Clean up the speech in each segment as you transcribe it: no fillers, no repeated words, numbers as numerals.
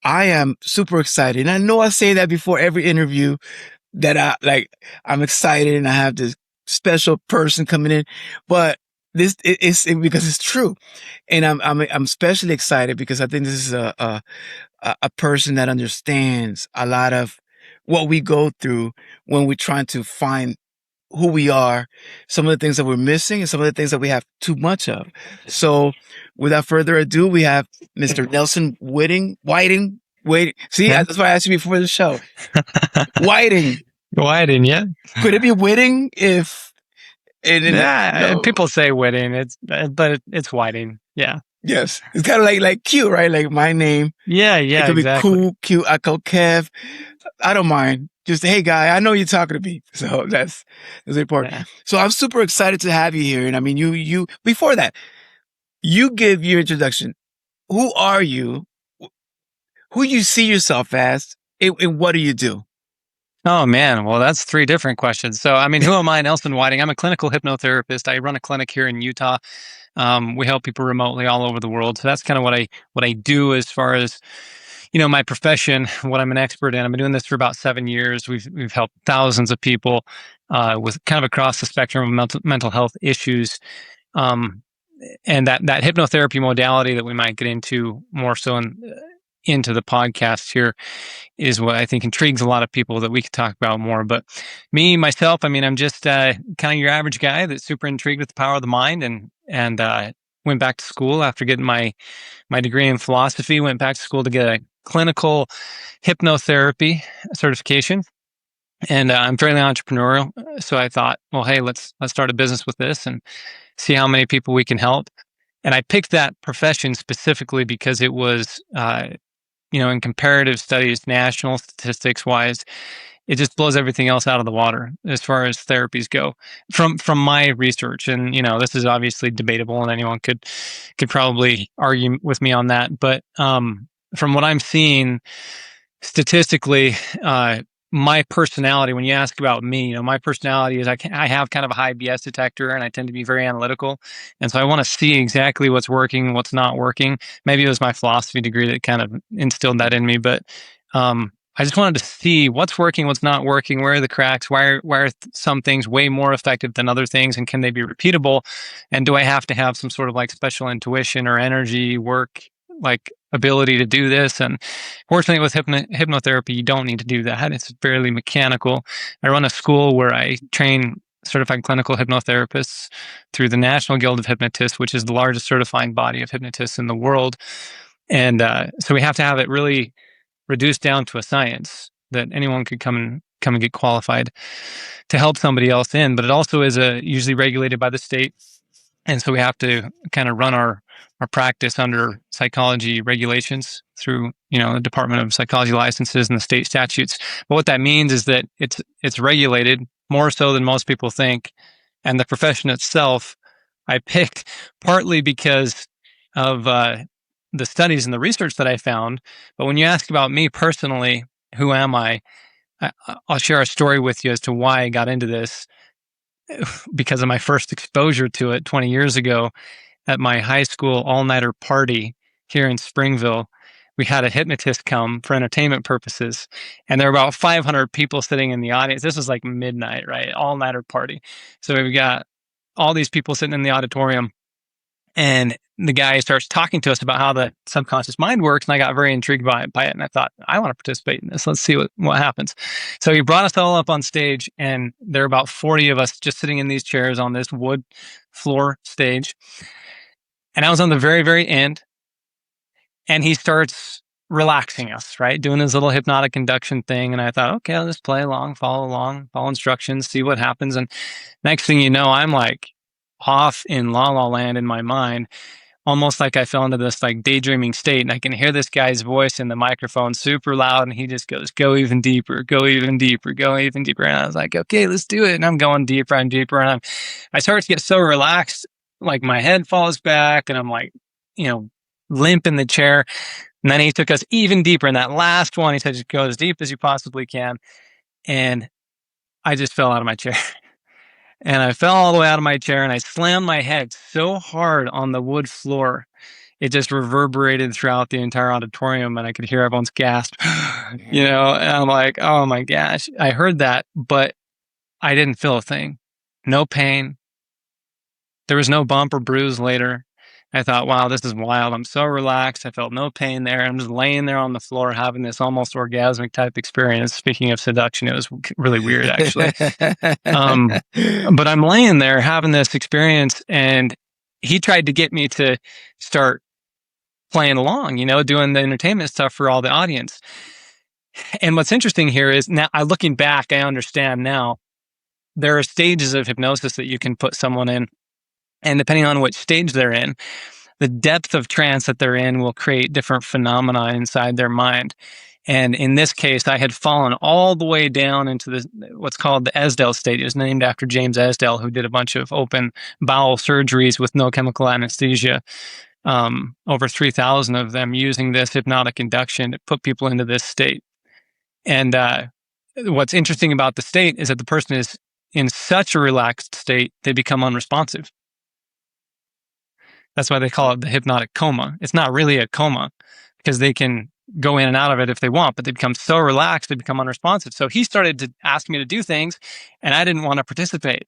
I am super excited. And I know I say that before every interview that I'm excited and I have this special person coming in, but it's because it's true. And I'm especially excited because I think this is a person that understands a lot of what we go through when we're trying to find who we are, some of the things that we're missing, and some of the things that we have too much of. So, without further ado, we have Mr. Nelson Whiting. Wait, see, Yeah. that's why I asked you before the show. Whiting. Whiting, yeah. Could it be Whiting if? Yeah, No. people say Whiting, it's Whiting. Yeah. Yes, it's kind of like cute, right? Like my name. Yeah, It yeah, could be exactly. cool, cute. I call Kev. I don't mind. Just hey, guy. I know you're talking to me, so that's important. Yeah. So I'm super excited to have you here. And I mean, you. Before that, you give your introduction. Who are you? Who you see yourself as? And what do you do? Oh man, well that's three different questions. So I mean, who am I? Nelson Whiting. I'm a clinical hypnotherapist. I run a clinic here in Utah. We help people remotely all over the world. So that's kind of what I do as far as my profession, what I'm an expert in. I've been doing this for about 7 years. We've helped thousands of people with kind of across the spectrum of mental health issues. Um, and that hypnotherapy modality that we might get into more so into the podcast here is what I think intrigues a lot of people that we could talk about more. But me, myself, I mean, I'm just kind of your average guy that's super intrigued with the power of the mind and went back to school after getting my degree in philosophy, went back to school to get a clinical hypnotherapy certification. And I'm fairly entrepreneurial. So I thought, well, hey, let's start a business with this and see how many people we can help. And I picked that profession specifically because it was, in comparative studies, national statistics wise, it just blows everything else out of the water as far as therapies go from my research. And, this is obviously debatable and anyone could probably argue with me on that. But from what I'm seeing statistically, my personality, when you ask about me, my personality is I have kind of a high BS detector and I tend to be very analytical. And so I want to see exactly what's working, what's not working. Maybe it was my philosophy degree that kind of instilled that in me, but I just wanted to see what's working, what's not working, where are the cracks, why are some things way more effective than other things, and can they be repeatable? And do I have to have some sort of like special intuition or energy work, like ability to do this? And fortunately, with hypnotherapy, you don't need to do that. It's fairly mechanical. I run a school where I train certified clinical hypnotherapists through the National Guild of Hypnotists, which is the largest certifying body of hypnotists in the world. And so we have to have it really reduced down to a science that anyone could come and get qualified to help somebody else in. But it also is usually regulated by the state. And so we have to kind of run our practice under psychology regulations through, the Department of Psychology licenses and the state statutes. But what that means is that it's regulated more so than most people think. And the profession itself, I picked partly because of the studies and the research that I found. But when you ask about me personally, who am I? I'll share a story with you as to why I got into this because of my first exposure to it 20 years ago at my high school all-nighter party here in Springville. We had a hypnotist come for entertainment purposes, and there were about 500 people sitting in the audience. This was like midnight, right? All-nighter party. So we got all these people sitting in the auditorium, and the guy starts talking to us about how the subconscious mind works. And I got very intrigued by it. And I thought, I want to participate in this. Let's see what happens. So he brought us all up on stage, and there are about 40 of us just sitting in these chairs on this wood floor stage. And I was on the very, very end. And he starts relaxing us, right? Doing his little hypnotic induction thing. And I thought, okay, I'll just play along, follow instructions, see what happens. And next thing you know, I'm like off in la la land in my mind, almost like I fell into this like daydreaming state. And I can hear this guy's voice in the microphone super loud. And he just goes, go even deeper, go even deeper, go even deeper. And I was like, okay, let's do it. And I'm going deeper and deeper. And I start to get so relaxed, like my head falls back and I'm like, limp in the chair. And then he took us even deeper. In that last one, he said, just go as deep as you possibly can. And I just fell out of my chair. And I fell all the way out of my chair and I slammed my head so hard on the wood floor. it just reverberated throughout the entire auditorium, and I could hear everyone's gasp, you know, and I'm like, "Oh my gosh." I heard that, but I didn't feel a thing. No pain. There was no bump or bruise later. I thought, "Wow, this is wild." I'm so relaxed. I felt no pain there. I'm just laying there on the floor having this almost orgasmic type experience. Speaking of seduction, it was really weird, actually. Um, but I'm laying there having this experience, and he tried to get me to start playing along, you know, doing the entertainment stuff for all the audience. And what's interesting here is now, looking back, I understand now there are stages of hypnosis that you can put someone in. And depending on which stage they're in, the depth of trance that they're in will create different phenomena inside their mind. And in this case, I had fallen all the way down into what's called the Esdale state. It was named after James Esdale, who did a bunch of open bowel surgeries with no chemical anesthesia. Over 3,000 of them using this hypnotic induction to put people into this state. And what's interesting about the state is that the person is in such a relaxed state, they become unresponsive. That's why they call it the hypnotic coma. It's not really a coma because they can go in and out of it if they want, but they become so relaxed, they become unresponsive. So he started to ask me to do things, and I didn't want to participate.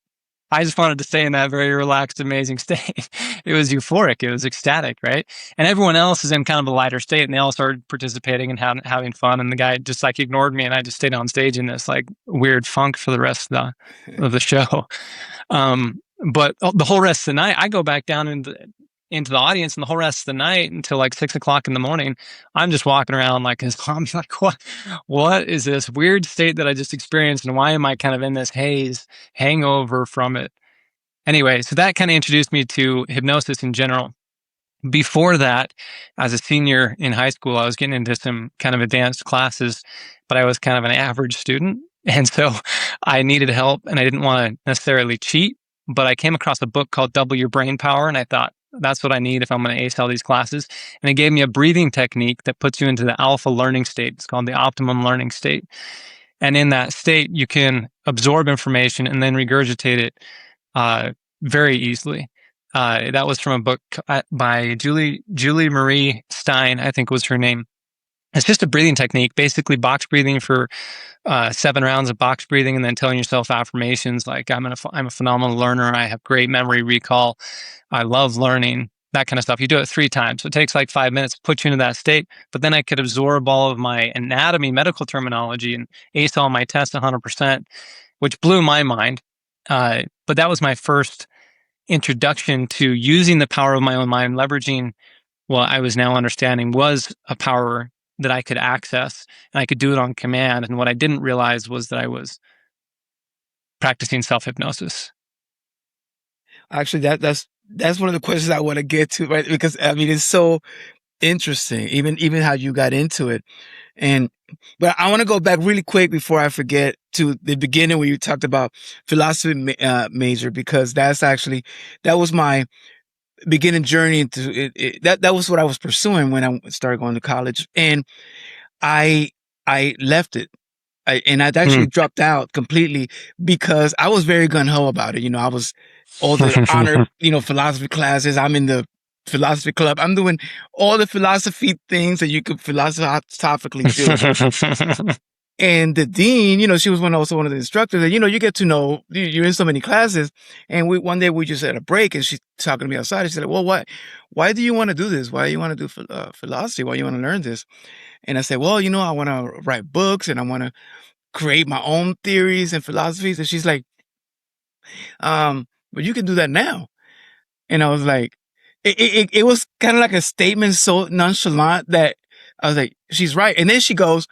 I just wanted to stay in that very relaxed, amazing state. It was euphoric. It was ecstatic, right? And everyone else is in kind of a lighter state, and they all started participating and having fun. And the guy just like ignored me, and I just stayed on stage in this like weird funk for the rest of the show. But the whole rest of the night, I go back down into the audience, and the whole rest of the night until like 6 o'clock in the morning, I'm just walking around like his mom, like, what is this weird state that I just experienced? And why am I kind of in this hangover from it? Anyway, so that kind of introduced me to hypnosis in general. Before that, as a senior in high school, I was getting into some kind of advanced classes, but I was kind of an average student. And so I needed help, and I didn't want to necessarily cheat, but I came across a book called Double Your Brain Power, and I thought, that's what I need if I'm going to ace all these classes. And it gave me a breathing technique that puts you into the alpha learning state. It's called the optimum learning state. And in that state, you can absorb information and then regurgitate it very easily. That was from a book by Julie Marie Stein, I think was her name. It's just a breathing technique, basically box breathing for 7 rounds of box breathing, and then telling yourself affirmations like I'm a phenomenal learner. I have great memory recall. I love learning, that kind of stuff. You do it 3 times. So it takes like 5 minutes to put you into that state. But then I could absorb all of my anatomy, medical terminology, and ace all my tests 100%, which blew my mind. But that was my first introduction to using the power of my own mind, leveraging what I was now understanding was a power that I could access, and I could do it on command. And what I didn't realize was that I was practicing self-hypnosis. Actually, that's one of the questions I want to get to, right? Because I mean, it's so interesting, even how you got into it. But I want to go back really quick before I forget to the beginning where you talked about philosophy major, because that was my beginning journey into it. That was what I was pursuing when I started going to college, and I left it. And I'd actually dropped out completely because I was very gun ho about it. You know, I was all the honor, philosophy classes. I'm in the philosophy club. I'm doing all the philosophy things that you could philosophically do. And the dean, she was also one of the instructors. And, you get to know, you're in so many classes. And one day we just had a break, and she's talking to me outside. She said, well, why do you want to do this? Why do you want to do philosophy? Why do you want to learn this? And I said, well, I want to write books, and I want to create my own theories and philosophies. And she's like, but you can do that now. And I was like, it was kind of like a statement so nonchalant that I was like, she's right. And then she goes,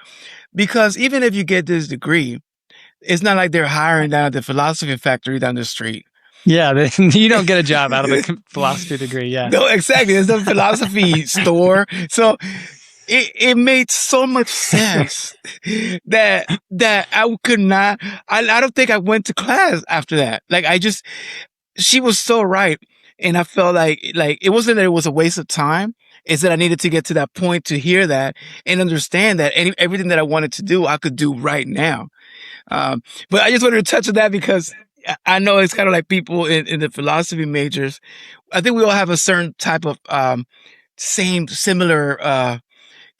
because even if you get this degree, it's not like they're hiring down at the philosophy factory down the street. Yeah, you don't get a job out of a philosophy degree. Yeah. No, exactly. It's a philosophy store. So it made so much sense that I could not, I don't think I went to class after that. Like she was so right. And I felt like it wasn't that it was a waste of time. It's that I needed to get to that point to hear that and understand that everything that I wanted to do, I could do right now. But I just wanted to touch on that because I know it's kind of like people in the philosophy majors. I think we all have a certain type of similar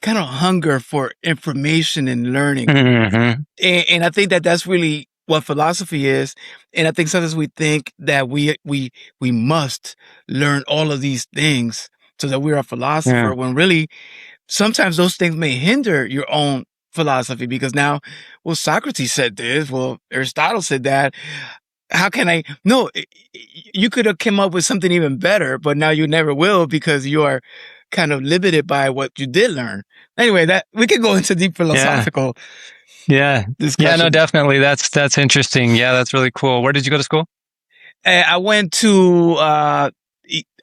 kind of hunger for information and learning. Hmm. And I think that that's really what philosophy is. And I think sometimes we think that we must learn all of these things so that we're a Yeah. philosopher, when really sometimes those things may hinder your own philosophy, because now, well, Socrates said this, well, Aristotle said that. How can I? No, you could have come up with something even better, but now you never will, because you are kind of limited by what you did learn. Anyway, that we could go into deep Yeah. philosophical Yeah. Yeah. No, discussion. definitely. That's interesting. Yeah, that's really cool. Where did you go to school? I went to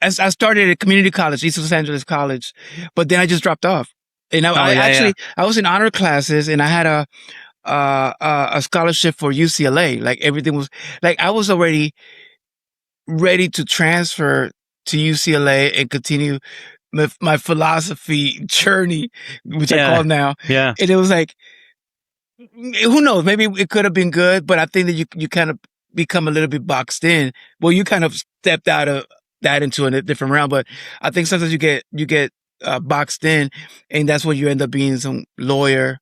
I started at community college, East Los Angeles College, but then I just dropped off. And Oh, I yeah, yeah. actually I was in honor classes, and I had a scholarship for UCLA. Like everything was like I was already ready to transfer to UCLA and continue my philosophy journey, which I call Yeah. now. Yeah. And it was like, who knows? Maybe it could have been good, but I think that you kind of become a little bit boxed in. Well, you kind of stepped out of that into a different realm, but I think sometimes you get boxed in, and that's when you end up being some lawyer,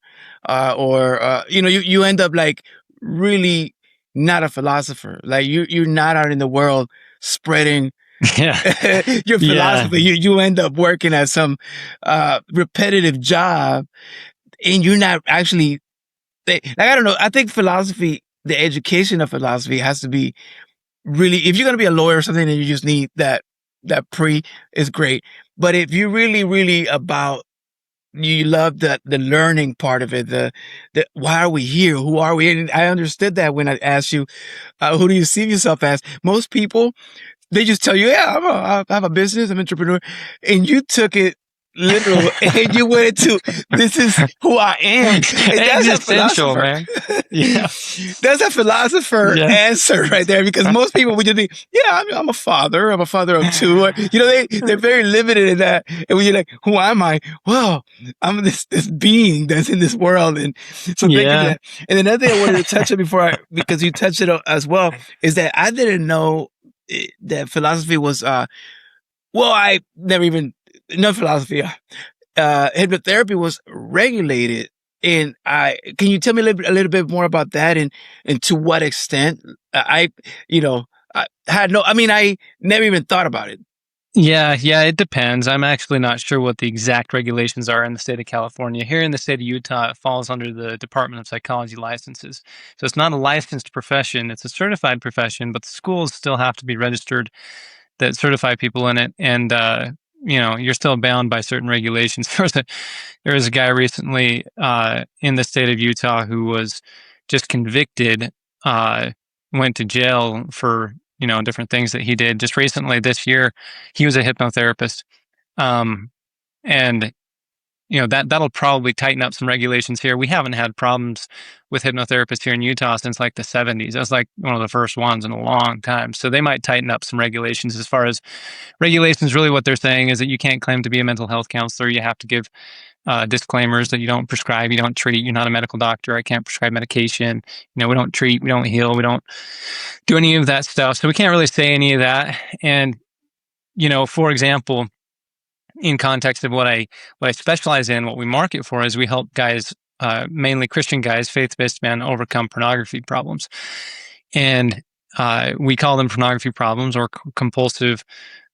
or you end up like really not a philosopher. Like you're not out in the world spreading Yeah. your Yeah. philosophy. You end up working at some repetitive job, and you're not actually like, I don't know. I think philosophy, the education of philosophy has to be really, if you're going to be a lawyer or something, and you just need that pre is great. But if you're really, really about, you love the learning part of it, the why are we here? Who are we? And I understood that when I asked you, who do you see yourself as? Most people, they just tell you, yeah, I have a business, I'm an entrepreneur. And you took it literal and you went into, this is who I am. And that's a Existential, philosopher. man. Yeah. That's a philosopher Yeah. answer right there, because most people would just be, yeah, I'm a father. I'm a father of two. Or, they're very limited in that. And when you're like, who am I? Well, I'm this being that's in this world. And so thank you for Yeah. that. And another thing I wanted to touch on because you touched it on as well, is that I didn't know that philosophy was well, I never even no philosophy, hypnotherapy was regulated. And I can you tell me a little bit more about that, and to what extent? I you know I had no, I mean, I never even thought about it. Yeah, yeah, it depends. I'm actually not sure what the exact regulations are in the state of California. Here in the state of Utah, it falls under the Department of Psychology licenses. So it's not a licensed profession, it's a certified profession, but the schools still have to be registered that certify people in it. And, you're still bound by certain regulations. There was a guy recently in the state of Utah who was just convicted, uh, went to jail for different things that he did just recently this year. He was a hypnotherapist, um, and that'll probably tighten up some regulations here. We haven't had problems with hypnotherapists here in Utah since like the 70s. That's like one of the first ones in a long time. So they might tighten up some regulations. As far as regulations, really what they're saying is that you can't claim to be a mental health counselor. You have to give disclaimers that you don't prescribe, you don't treat, you're not a medical doctor. I can't prescribe medication. We don't treat, we don't heal, we don't do any of that stuff. So we can't really say any of that. And for example, in context of what I specialize in, what we market for is we help guys, mainly Christian guys, faith-based men, overcome pornography problems, and we call them pornography problems or compulsive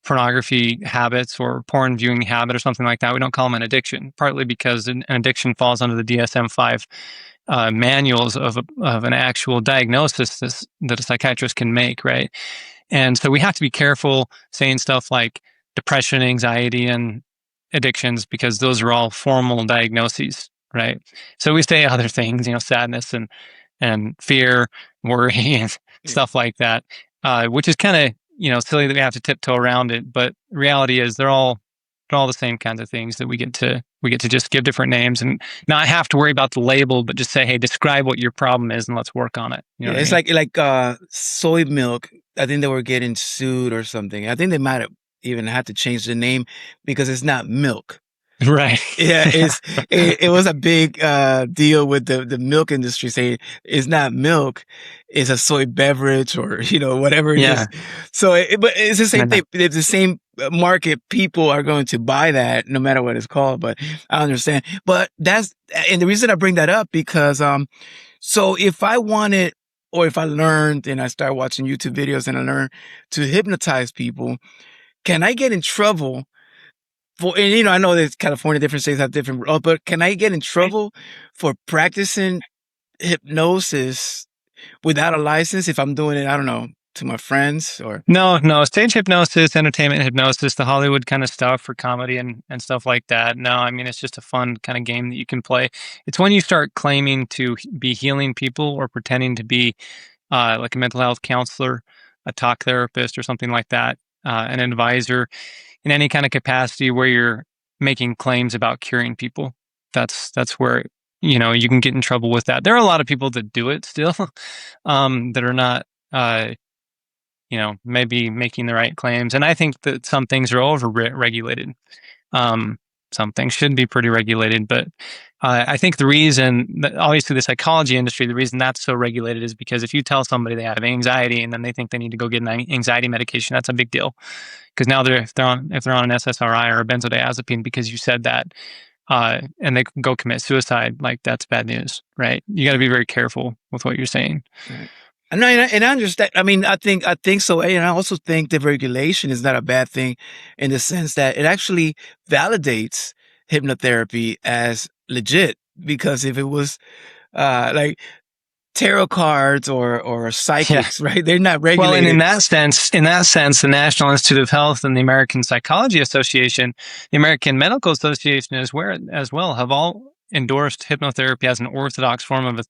pornography habits or porn viewing habit or something like that. We don't call them an addiction, partly because an addiction falls under the DSM-5 manuals of an actual diagnosis that a psychiatrist can make, right? And so we have to be careful saying stuff like depression, anxiety, and addictions because those are all formal diagnoses, right? So we say other things, sadness and fear, worry, and Yeah. stuff like that, which is kind of silly that we have to tiptoe around it. But reality is they're all the same kinds of things that we get to just give different names and not have to worry about the label, but just say, hey, describe what your problem is and let's work on it. You know Yeah, what I it's mean? like soy milk. I think they were getting sued or something. I think they might have even had to change the name because it's not milk. Right. Yeah, it was a big deal with the milk industry saying it's not milk, it's a soy beverage or whatever it is. Yeah. So, but it's the same Yeah. thing. It's the same market. People are going to buy that no matter what it's called. But I understand. But and the reason I bring that up because so if I wanted or if I learned and I start watching YouTube videos and I learn to hypnotize people, can I get in trouble? And I know that California, different states have different, but can I get in trouble for practicing hypnosis without a license if I'm doing it, I don't know, to my friends or? No, no, stage hypnosis, entertainment hypnosis, the Hollywood kind of stuff for comedy and stuff like that. No, I mean, it's just a fun kind of game that you can play. It's when you start claiming to be healing people or pretending to be like a mental health counselor, a talk therapist, or something like that, an advisor in any kind of capacity where you're making claims about curing people. That's where you can get in trouble with that. There are a lot of people that do it still, that are not. Maybe making the right claims. And I think that some things are over regulated. Um, some things should be pretty regulated, but I think the reason that obviously the psychology industry, the reason that's so regulated is because if you tell somebody they have anxiety and then they think they need to go get an anxiety medication, that's a big deal. Because now if they're on an SSRI or a benzodiazepine because you said that, and they can go commit suicide, like that's bad news, right? You got to be very careful with what you're saying. Right. And I understand. I mean, I think so. And I also think the regulation is not a bad thing in the sense that it actually validates hypnotherapy as legit. Because if it was like tarot cards or Yeah. psychics, right? They're not Well, and in regulated. that sense, the National Institute of Health and the American Psychology Association, the American Medical Association as well have all endorsed hypnotherapy as an orthodox form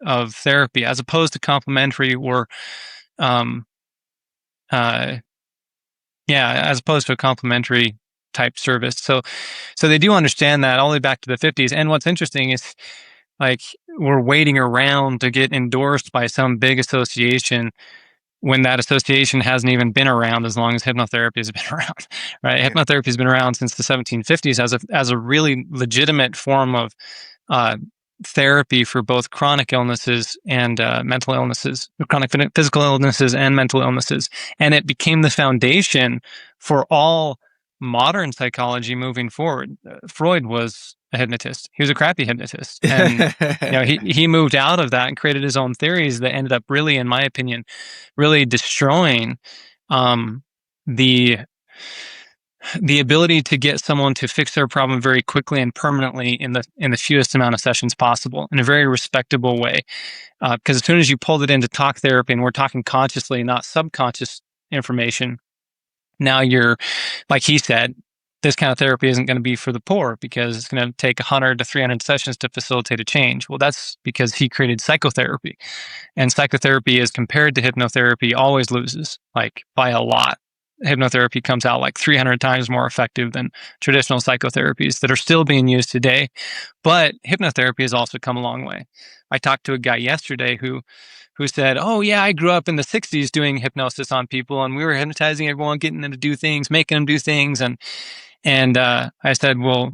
of therapy, as opposed to complementary or, um, uh, yeah, as opposed to a complementary type service. So they do understand that all the way back to the 50s. And what's interesting is, like, we're waiting around to get endorsed by some big association when that association hasn't even been around as long as hypnotherapy has been around, right? Yeah. Hypnotherapy has been around since the 1750s as a really legitimate form of uh, therapy for both chronic illnesses and mental illnesses, chronic physical illnesses and mental illnesses, and it became the foundation for all modern psychology moving forward. Freud was a hypnotist; he was a crappy hypnotist, and he moved out of that and created his own theories that ended up really, in my opinion, really destroying um, the the ability to get someone to fix their problem very quickly and permanently in the fewest amount of sessions possible in a very respectable way. Because as soon as you pulled it into talk therapy, and we're talking consciously, not subconscious information, now you're, like he said, this kind of therapy isn't going to be for the poor because it's going to take 100 to 300 sessions to facilitate a change. Well, that's because he created psychotherapy, and psychotherapy, as compared to hypnotherapy, always loses, like, by a lot. Hypnotherapy comes out like 300 times more effective than traditional psychotherapies that are still being used today. But hypnotherapy has also come a long way. I talked to a guy yesterday who said, "Oh yeah, I grew up in the '60s doing hypnosis on people, and we were hypnotizing everyone, getting them to do things, making them do things." And I said, "Well,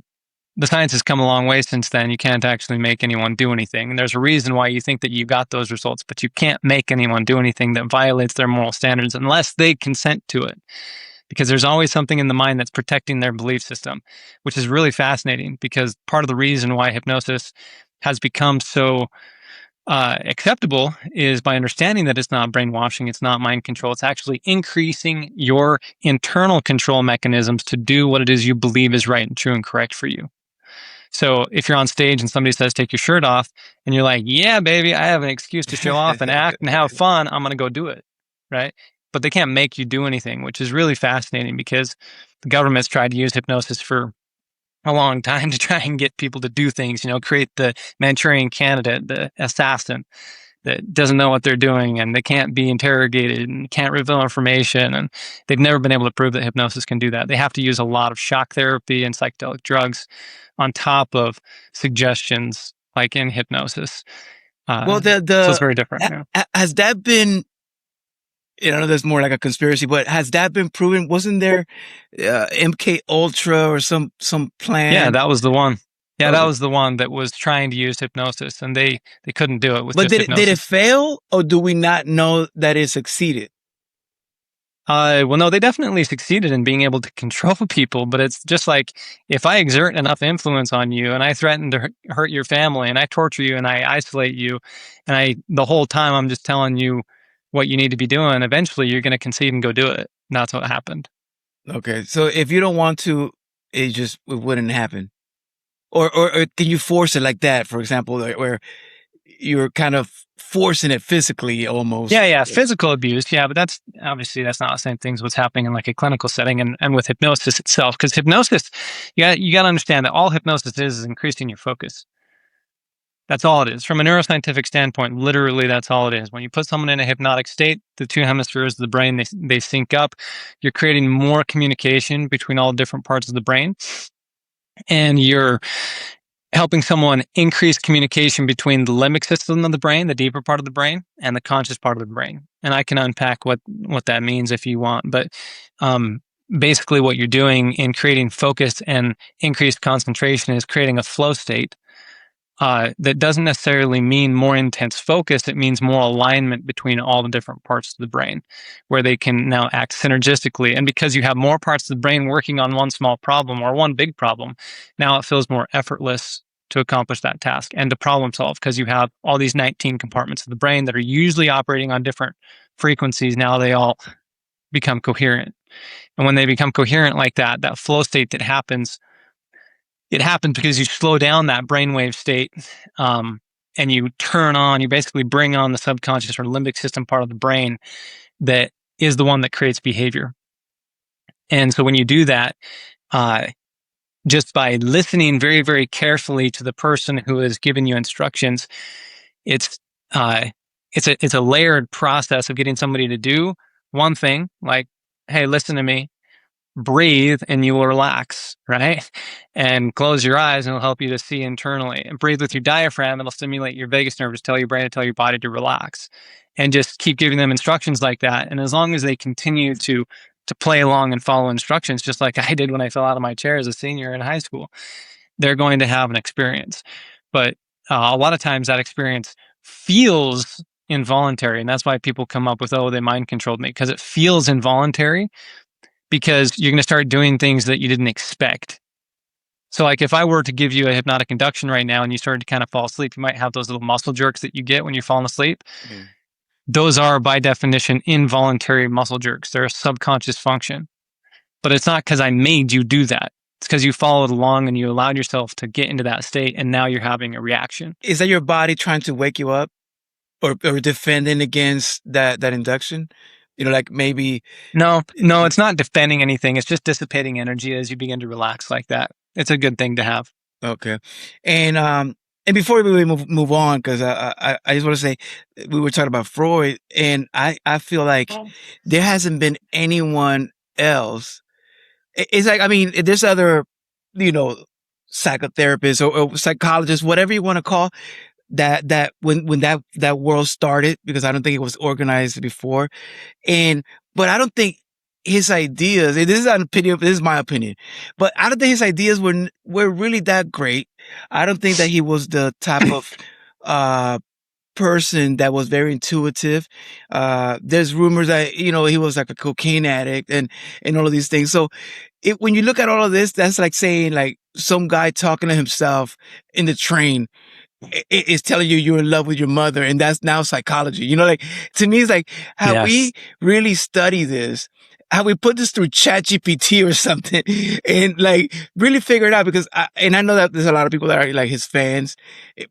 the science has come a long way since then. You can't actually make anyone do anything. And there's a reason why you think that you got those results, but you can't make anyone do anything that violates their moral standards unless they consent to it. Because there's always something in the mind that's protecting their belief system, which is really fascinating because part of the reason why hypnosis has become so acceptable is by understanding that it's not brainwashing, it's not mind control, it's actually increasing your internal control mechanisms to do what it is you believe is right and true and correct for you. So if you're on stage and somebody says, take your shirt off, and you're like, yeah, baby, I have an excuse to show off and act and have fun, I'm going to go do it. Right. But they can't make you do anything, which is really fascinating because the government's tried to use hypnosis for a long time to try and get people to do things, create the Manchurian candidate, the assassin that doesn't know what they're doing and they can't be interrogated and can't reveal information. And they've never been able to prove that hypnosis can do that. They have to use a lot of shock therapy and psychedelic drugs on top of suggestions like in hypnosis. Well, So it's very different. Yeah. has that been I know that's more like a conspiracy, but has that been proven? Wasn't there MK Ultra or some Yeah, plan? that was the one. Yeah, that Okay. was the one that was trying to use hypnosis, and they couldn't do it with But just did it hypnosis. fail, or do we not know that it succeeded? Well, no, they definitely succeeded in being able to control people, but it's just like if I exert enough influence on you and I threaten to hurt your family and I torture you and I isolate you, and the whole time I'm just telling you what you need to be doing, eventually you're going to concede and go do it. And that's what happened. Okay, so if you don't want to, it wouldn't happen. Or can you force it like that? For example, where you're kind of forcing it physically almost. Yeah, yeah, physical abuse. Yeah, but that's obviously that's not the same thing as what's happening in like a clinical setting and with hypnosis itself. Because hypnosis, you got to understand that all hypnosis is increasing your focus. That's all it is. From a neuroscientific standpoint, literally that's all it is. When you put someone in a hypnotic state, the two hemispheres of the brain they sync up. You're creating more communication between all different parts of the brain, and you're helping someone increase communication between the limbic system of the brain, the deeper part of the brain, and the conscious part of the brain. And I can unpack what that means if you want, but um, basically, what you're doing in creating focus and increased concentration is creating a flow state that doesn't necessarily mean more intense focus. It means more alignment between all the different parts of the brain where they can now act synergistically. And because you have more parts of the brain working on one small problem or one big problem, now it feels more effortless to accomplish that task and to problem solve because you have all these 19 compartments of the brain that are usually operating on different frequencies. Now they all become coherent. And when they become coherent like that, that flow state that happens, it happens because you slow down that brainwave state, and you basically bring on the subconscious or limbic system part of the brain that is the one that creates behavior. And so when you do that, uh, just by listening very, very carefully to the person who is giving you instructions, it's uh, it's a layered process of getting somebody to do one thing, like, hey, listen to me, breathe and you will relax, right? And close your eyes and it'll help you to see internally. And breathe with your diaphragm, it'll stimulate your vagus nerve to tell your brain to tell your body to relax. And just keep giving them instructions like that. And as long as they continue to play along and follow instructions, just like I did when I fell out of my chair as a senior in high school, they're going to have an experience. But a lot of times that experience feels involuntary. And that's why people come up with, oh, they mind controlled me, because it feels involuntary because you're going to start doing things that you didn't expect. So, like if I were to give you a hypnotic induction right now and you started to kind of fall asleep, you might have those little muscle jerks that you get when you're falling asleep. Yeah. Those are, by definition, involuntary muscle jerks. They're a subconscious function. But it's not because I made you do that. It's because you followed along and you allowed yourself to get into that state, and now you're having a reaction. Is that your body trying to wake you up, or defending against that induction? Like maybe. No, no, it's not defending anything. It's just dissipating energy as you begin to relax like that. It's a good thing to have. Okay. And before we move on, because I just want to say, we were talking about Freud, and I feel like there hasn't been anyone else. It's like, I mean, there's other, you know, psychotherapists or psychologists, whatever you want to call that when that world started, because I don't think it was organized before. But I don't think his ideas, and this is an opinion, this is my opinion, but I don't think his ideas were really that great. I don't think that he was the type of, uh, person that was very intuitive. There's rumors that, he was like a cocaine addict and all of these things. So when you look at all of this, that's like saying like some guy talking to himself in the train is telling you you're in love with your mother, and that's now psychology. Like, to me, it's like, have Yes. we really studied this? Have we put this through ChatGPT or something and like really figure it out? Because I know that there's a lot of people that are like his fans.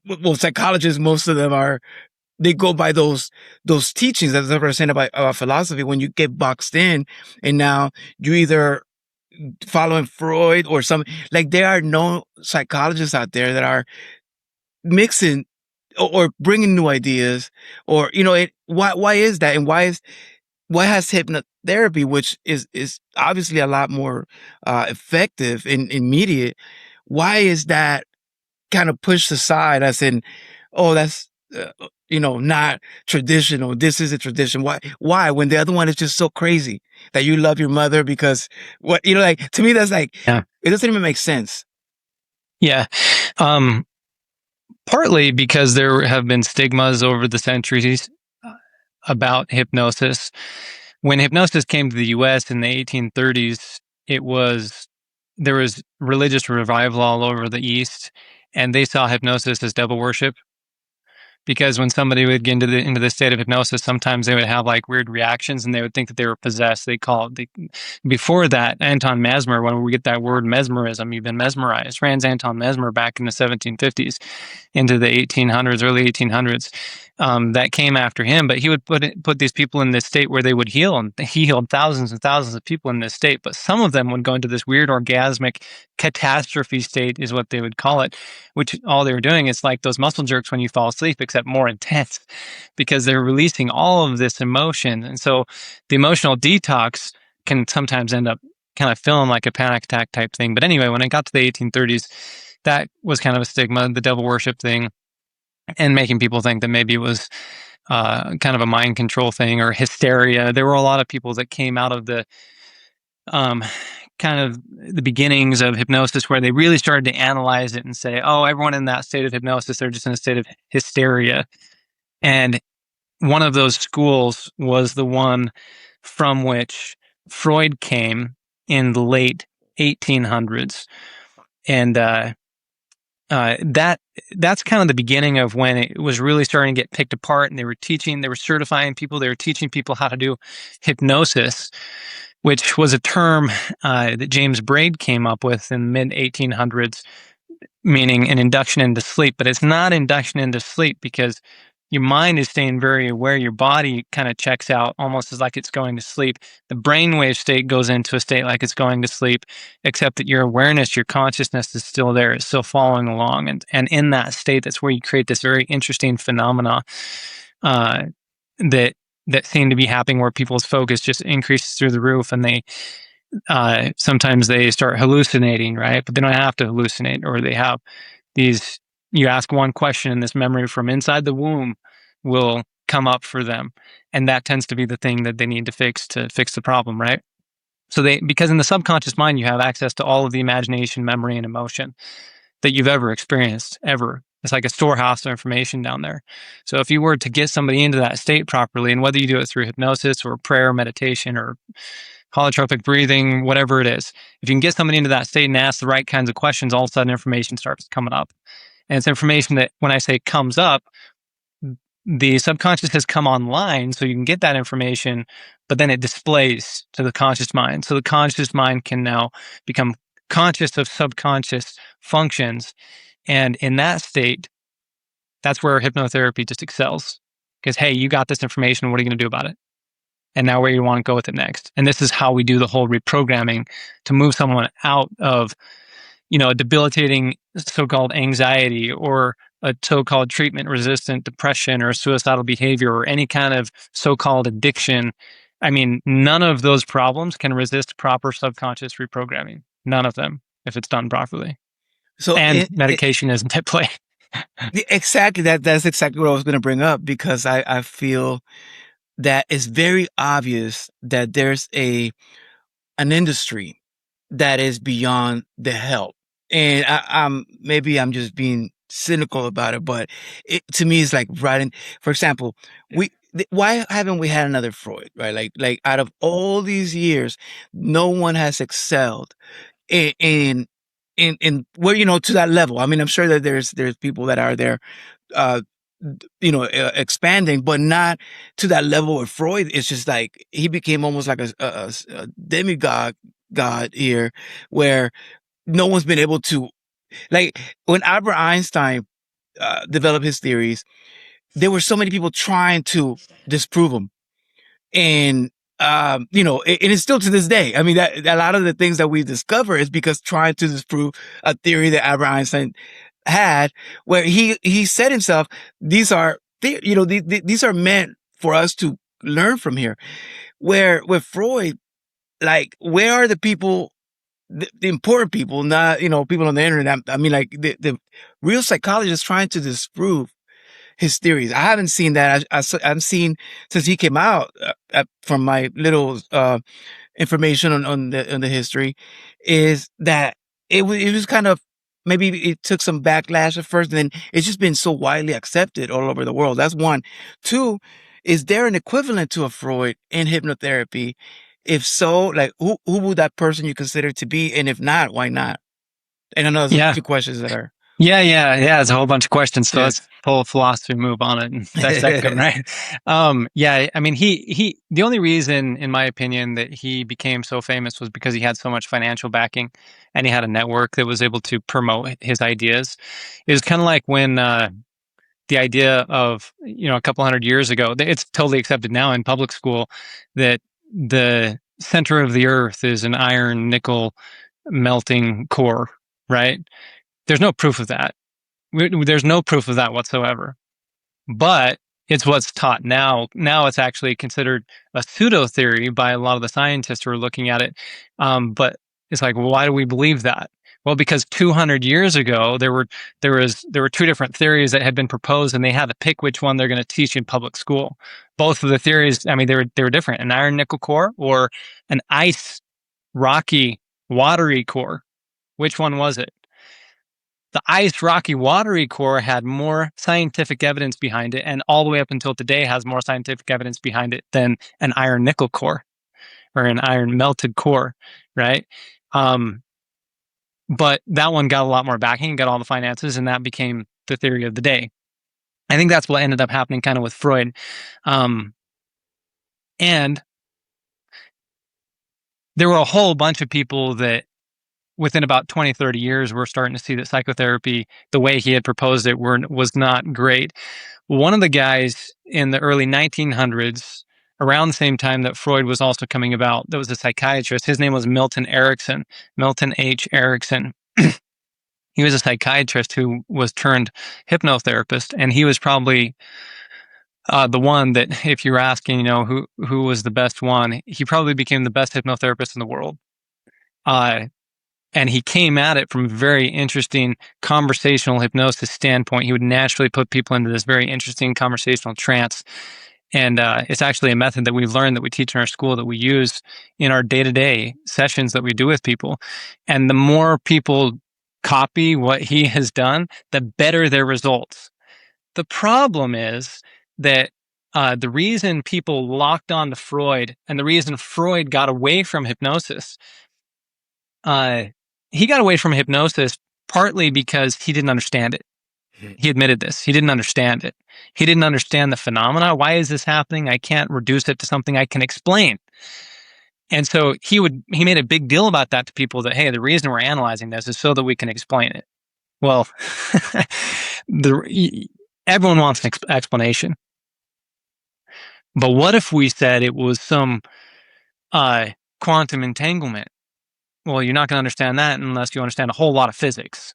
Well, psychologists, most of them they go by those teachings. That's what I was saying about philosophy. When you get boxed in, and now you either following Freud or something, like there are no psychologists out there that are mixing or bringing new ideas, or why is that, and why has hypnotherapy, which is obviously a lot more effective and immediate, why is that kind of pushed aside as in, oh, that's not traditional. This is a tradition. Why? When the other one is just so crazy that you love your mother because like to me, that's like, Yeah. it doesn't even make sense. Yeah. Um, Partly because there have been stigmas over the centuries about hypnosis. When hypnosis came to the US in the 1830s, it was there was religious revival all over the East, and they saw hypnosis as devil worship. Because when somebody would get into the state of hypnosis, sometimes they would have like weird reactions and they would think that they were possessed. They call it before that, Anton Mesmer, when we get that word mesmerism, you've been mesmerized. Franz Anton Mesmer back in the 1750s into the 1800s, early 1800s, that came after him. But he would put these people in this state where they would heal, and he healed thousands and thousands of people in this state. But some of them would go into this weird orgasmic catastrophe state, is what they would call it, which all they were doing is like those muscle jerks when you fall asleep, except more intense, because they're releasing all of this emotion. And so the emotional detox can sometimes end up kind of feeling like a panic attack type thing. But anyway, when it got to the 1830s, that was kind of a stigma, the devil worship thing, and making people think that maybe it was kind of a mind control thing or hysteria. There were a lot of people that came out of the um, kind of the beginnings of hypnosis where they really started to analyze it and say, oh, everyone in that state of hypnosis, they're just in a state of hysteria. And one of those schools was the one from which Freud came in the late 1800s. And that's kind of the beginning of when it was really starting to get picked apart, and they were certifying people, they were teaching people how to do hypnosis, which was a term that James Braid came up with in the mid 1800s, meaning an induction into sleep. But it's not induction into sleep because your mind is staying very aware. Your body kind of checks out almost as like it's going to sleep. The brainwave state goes into a state like it's going to sleep, except that your awareness, your consciousness is still there. It's still following along. And in that state, that's where you create this very interesting phenomena uh, that that seem to be happening where people's focus just increases through the roof, and they sometimes they start hallucinating, right? But they don't have to hallucinate, or they have these. You ask one question, and this memory from inside the womb will come up for them, and that tends to be the thing that they need to fix the problem, right? So because in the subconscious mind, you have access to all of the imagination, memory, and emotion that you've ever experienced, ever. It's like a storehouse of information down there. So if you were to get somebody into that state properly, and whether you do it through hypnosis or prayer, meditation, or holotropic breathing, whatever it is, if you can get somebody into that state and ask the right kinds of questions, all of a sudden information starts coming up. And it's information that, when I say comes up, the subconscious has come online, so you can get that information, but then it displays to the conscious mind. So the conscious mind can now become conscious of subconscious functions. And in that state, that's where hypnotherapy just excels. Because, hey, you got this information. What are you going to do about it? And now where you want to go with it next. And this is how we do the whole reprogramming to move someone out of, a debilitating so-called anxiety, or a so-called treatment-resistant depression, or suicidal behavior, or any kind of so-called addiction. I mean, none of those problems can resist proper subconscious reprogramming. None of them, if it's done properly. So And medication isn't at play. exactly that's exactly what I was going to bring up, because I feel that it's very obvious that there's an industry that is beyond the help. And maybe I'm just being cynical about it, but to me, it's like writing, for example, why haven't we had another Freud, right? Like out of all these years, no one has excelled in, in, where, to that level. I mean, I'm sure that there's people that are there, uh, expanding, but not to that level with Freud. It's just like he became almost like a demigod god here, where no one's been able to, like, when Albert Einstein developed his theories, there were so many people trying to disprove them. And and it's still to this day. I mean, that a lot of the things that we discover is because trying to disprove a theory that Albert Einstein had, where he said himself, these are these are meant for us to learn from here. Where with Freud, like, where are the people, the important people, not people on the internet? I mean, like the real psychologists trying to disprove his theories. I haven't seen that. I've seen since he came out from my little information on the history is that it was kind of maybe it took some backlash at first, and then it's just been so widely accepted all over the world. That's one. Two, is there an equivalent to a Freud in hypnotherapy? If so, like who would that person you consider to be, and if not, why not? And I know there's a Yeah. few questions that are Yeah. It's a whole bunch of questions. So yeah. let's pull a philosophy move on it and dissect them, right? Yeah. I mean, the only reason, in my opinion, that he became so famous was because he had so much financial backing and he had a network that was able to promote his ideas. It was kind of like when, the idea of, a couple hundred years ago, it's totally accepted now in public school that the center of the earth is an iron nickel melting core, right? There's no proof of that. There's no proof of that whatsoever. But it's what's taught now. Now it's actually considered a pseudo theory by a lot of the scientists who are looking at it. But it's like, well, why do we believe that? Well, because 200 years ago there were two different theories that had been proposed, and they had to pick which one they're going to teach in public school. Both of the theories, I mean, they were different: an iron nickel core or an ice, rocky, watery core. Which one was it? The ice, rocky, watery core had more scientific evidence behind it, and all the way up until today has more scientific evidence behind it than an iron nickel core or an iron melted core, right? Um, but that one got a lot more backing, got all the finances, and that became the theory of the day. I think that's what ended up happening kind of with Freud. Um, and there were a whole bunch of people that within about 20, 30 years, we're starting to see that psychotherapy, the way he had proposed it, was not great. One of the guys in the early 1900s, around the same time that Freud was also coming about, that was a psychiatrist. His name was Milton Erickson, Milton H. Erickson. He was a psychiatrist who was turned hypnotherapist, and he was probably the one that, if you're asking, who was the best one, he probably became the best hypnotherapist in the world. Uh, and he came at it from a very interesting conversational hypnosis standpoint. He would naturally put people into this very interesting conversational trance. And it's actually a method that we've learned, that we teach in our school, that we use in our day-to-day sessions that we do with people. And the more people copy what he has done, the better their results. The problem is that the reason people locked on to Freud, and the reason Freud got away from hypnosis, uh, he got away from hypnosis partly because he didn't understand it. He admitted this. He didn't understand it. He didn't understand the phenomena. Why is this happening? I can't reduce it to something I can explain. And so he made a big deal about that to people, that, hey, the reason we're analyzing this is so that we can explain it. Well, everyone wants an explanation. But what if we said it was some quantum entanglement? Well, you're not going to understand that unless you understand a whole lot of physics,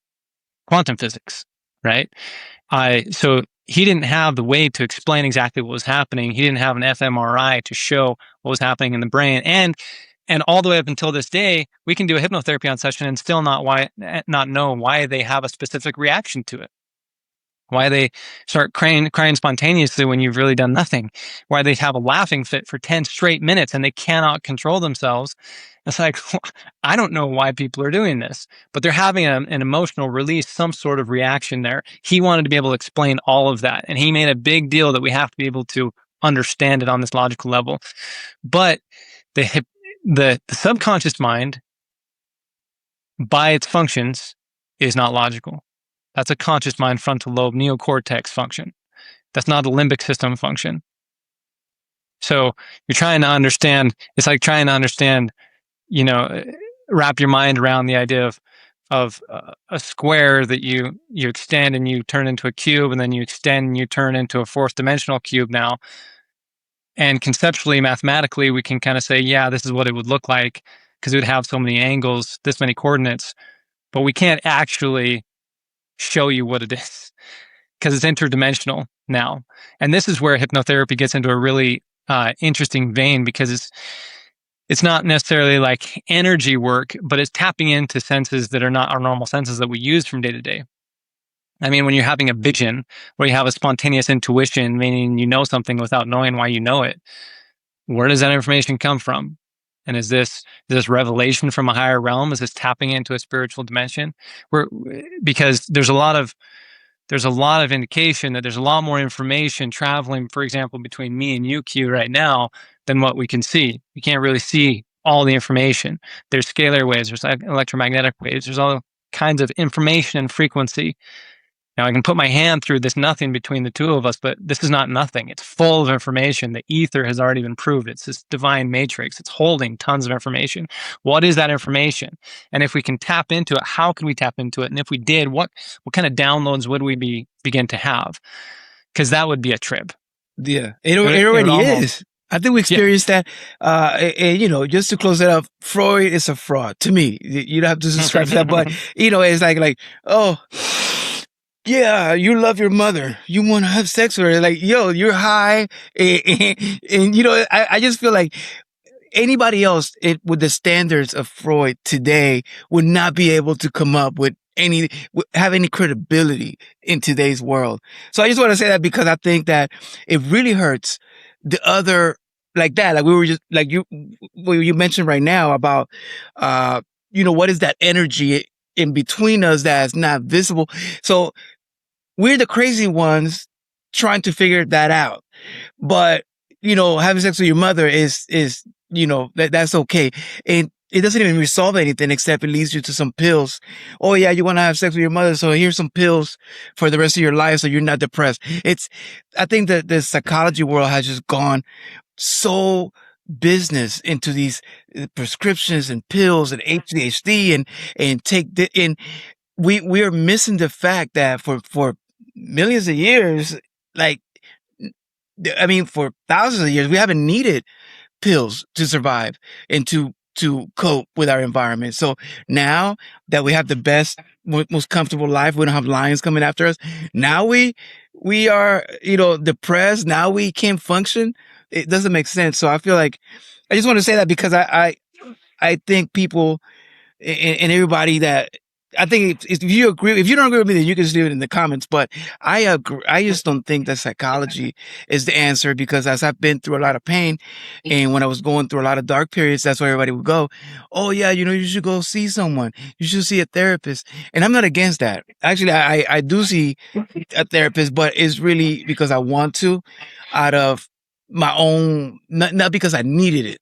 quantum physics, right? So he didn't have the way to explain exactly what was happening. He didn't have an fMRI to show what was happening in the brain. And all the way up until this day, we can do a hypnotherapy on session and still not know why they have a specific reaction to it. Why they start crying spontaneously when you've really done nothing. Why they have a laughing fit for 10 straight minutes and they cannot control themselves. It's like, I don't know why people are doing this, but they're having an emotional release, some sort of reaction there. He wanted to be able to explain all of that. And he made a big deal that we have to be able to understand it on this logical level. But the subconscious mind, by its functions, is not logical. That's a conscious mind, frontal lobe, neocortex function. That's not a limbic system function. So you're trying to understand, it's like trying to understand, wrap your mind around the idea of a square that you extend and you turn into a cube, and then you extend and you turn into a fourth dimensional cube now. And conceptually, mathematically, we can kind of say, yeah, this is what it would look like, because it would have so many angles, this many coordinates, but we can't actually show you what it is, because it's interdimensional now. And this is where hypnotherapy gets into a really interesting vein, because it's not necessarily like energy work, but it's tapping into senses that are not our normal senses that we use from day to day. I mean, when you're having a vision where you have a spontaneous intuition, meaning you know something without knowing why you know it, where does that information come from? And is this revelation from a higher realm? Is this tapping into a spiritual dimension? Where because there's a lot of indication that there's a lot more information traveling, for example, between me and you, Q, right now than what we can see. You can't really see all the information. There's scalar waves, there's electromagnetic waves, there's all kinds of information and frequency. Now I can put my hand through this nothing between the two of us, but this is not nothing. It's full of information. The ether has already been proved. It's this divine matrix. It's holding tons of information. What is that information? And if we can tap into it, how can we tap into it? And if we did, what kind of downloads would we begin to have? Because that would be a trip. Yeah, It would, it it would already almost, is. I think we yeah. experienced that. And, just to close it up, Freud is a fraud to me. You don't have to subscribe to that, but it's like, oh, yeah, you love your mother. You want to have sex with her. Like, yo, you're high. And I just feel like anybody else with the standards of Freud today would not be able to come up with have any credibility in today's world. So I just want to say that because I think that it really hurts the other like that. Like we were just like what you mentioned right now about, what is that energy in between us that's not visible. So we're the crazy ones trying to figure that out. But, having sex with your mother is, that's okay. And it doesn't even resolve anything except it leads you to some pills. Oh yeah, you want to have sex with your mother. So here's some pills for the rest of your life. So you're not depressed. I think that the psychology world has just gone so business into these prescriptions and pills and ADHD and we are missing the fact that for millions of years, like, I mean, for thousands of years, we haven't needed pills to survive and to cope with our environment. So now that we have the best, most comfortable life, we don't have lions coming after us. Now we are, depressed. Now we can't function. It doesn't make sense. So I feel like I just want to say that because I think people and everybody that I think if you agree, if you don't agree with me, then you can just leave it in the comments. But I agree. I just don't think that psychology is the answer because as I've been through a lot of pain and when I was going through a lot of dark periods, that's where everybody would go. Oh yeah, you should go see someone. You should see a therapist. And I'm not against that. Actually, I do see a therapist, but it's really because I want to out of my own, not because I needed it.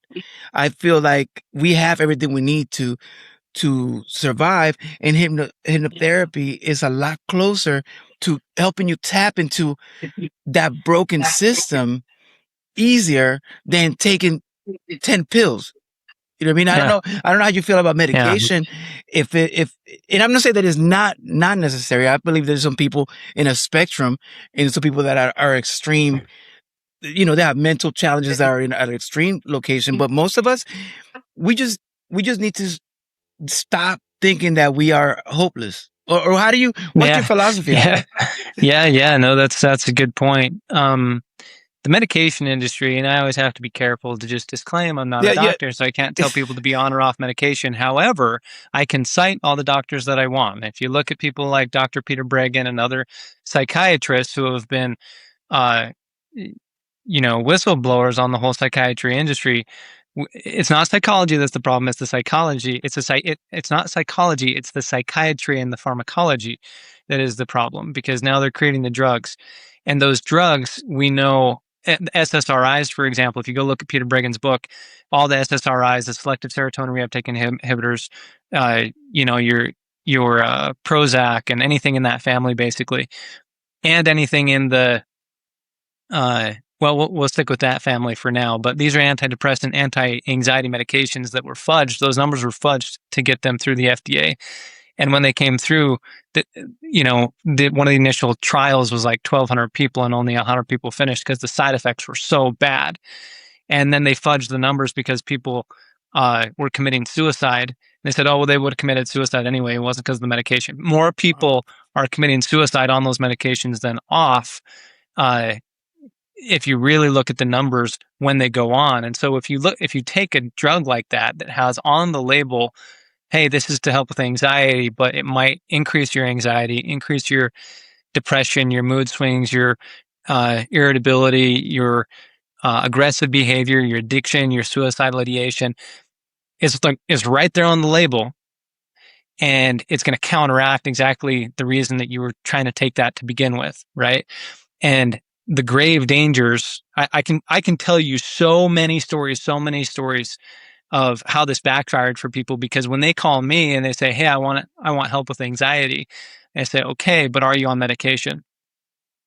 I feel like we have everything we need to survive, and hypnotherapy is a lot closer to helping you tap into that broken system easier than taking 10 pills. You know what I mean? Yeah. I don't know how you feel about Yeah. medication. And I'm not saying that it's not necessary. I believe there's some people in a spectrum and some people that are extreme. They have mental challenges that are at an extreme location, but most of us, we just need to stop thinking that we are hopeless. Or what's your Yeah. philosophy on Yeah. that? Yeah. No, that's a good point. The medication industry, and I always have to be careful to just disclaim I'm not a Yeah, yeah. doctor, so I can't tell people to be on or off medication. However, I can cite all the doctors that I want. If you look at people like Dr. Peter Breggin and other psychiatrists who have been, uh, whistleblowers on the whole psychiatry industry, it's not psychology that's the problem. It's the psychology. It's not psychology. It's the psychiatry and the pharmacology that is the problem because now they're creating the drugs, and those drugs we know. SSRIs, for example, if you go look at Peter Breggin's book, all the SSRIs, the selective serotonin reuptake inhibitors, your Prozac and anything in that family, basically, and anything in the we'll stick with that family for now. But these are antidepressant, anti-anxiety medications that were fudged. Those numbers were fudged to get them through the FDA. And when they came through, one of the initial trials was like 1,200 people, and only 100 people finished because the side effects were so bad. And then they fudged the numbers because people were committing suicide. They said, oh, well, they would have committed suicide anyway. It wasn't because of the medication. More people are committing suicide on those medications than off. If you really look at the numbers when they go on. And so if you take a drug like that has on the label hey, this is to help with anxiety, but it might increase your anxiety, increase your depression, your mood swings, your irritability, your aggressive behavior, your addiction, your suicidal ideation. Is right there on the label, and it's going to counteract exactly the reason that you were trying to take that to begin with, right? And the grave dangers, I can tell you so many stories of how this backfired for people, because when they call me and they say, hey, I want help with anxiety, I say, okay, but are you on medication?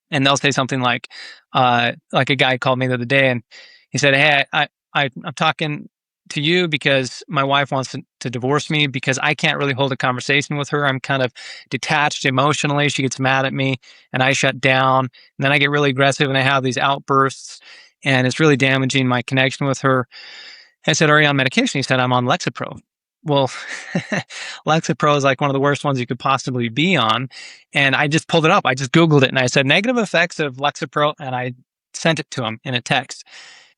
And they'll say something like a guy called me the other day, and he said, "Hey, I'm talking to you because my wife wants to divorce me because I can't really hold a conversation with her. I'm kind of detached emotionally. She gets mad at me, and I shut down. And then I get really aggressive, and I have these outbursts, and it's really damaging my connection with her." I said, "Are you on medication?" He said, "I'm on Lexapro." Well, Lexapro is like one of the worst ones you could possibly be on. And I just pulled it up. I just Googled it and I said, negative effects of Lexapro. And I sent it to him in a text.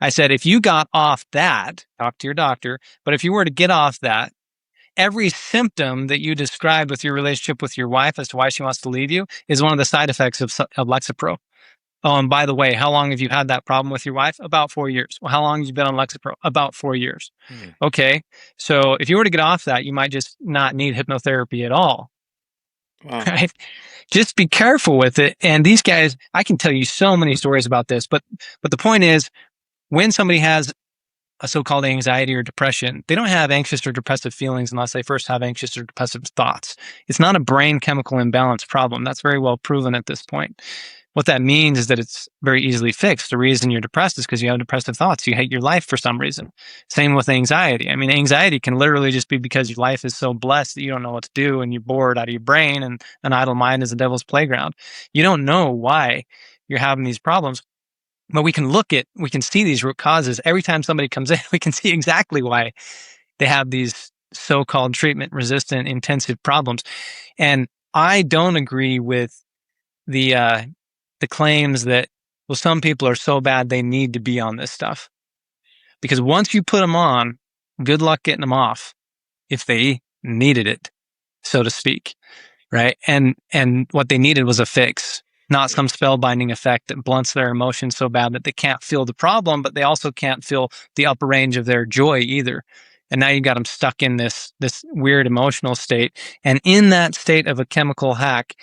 I said, if you got off that, talk to your doctor. But if you were to get off that, every symptom that you described with your relationship with your wife as to why she wants to leave you is one of the side effects of Lexapro. Oh, and by the way, how long have you had that problem with your wife? About 4 years. Well, how long have you been on Lexapro? About 4 years. Hmm. Okay. So if you were to get off that, you might just not need hypnotherapy at all. Wow. Right. Just be careful with it. And these guys, I can tell you so many stories about this, but the point is, when somebody has a so-called anxiety or depression, they don't have anxious or depressive feelings unless they first have anxious or depressive thoughts. It's not a brain chemical imbalance problem. That's very well proven at this point. What that means is that it's very easily fixed. The reason you're depressed is because you have depressive thoughts. You hate your life for some reason. Same with anxiety. I mean, anxiety can literally just be because your life is so blessed that you don't know what to do and you're bored out of your brain, and an idle mind is the devil's playground. You don't know why you're having these problems, but we can see these root causes. Every time somebody comes in, we can see exactly why they have these so-called treatment resistant intensive problems. And I don't agree with the uh the claims that, well, some people are so bad they need to be on this stuff, because once you put them on, good luck getting them off if they needed it, so to speak, right? And what they needed was a fix, not some spellbinding effect that blunts their emotions so bad that they can't feel the problem, but they also can't feel the upper range of their joy either. And now you got them stuck in this weird emotional state. And in that state of a chemical hack,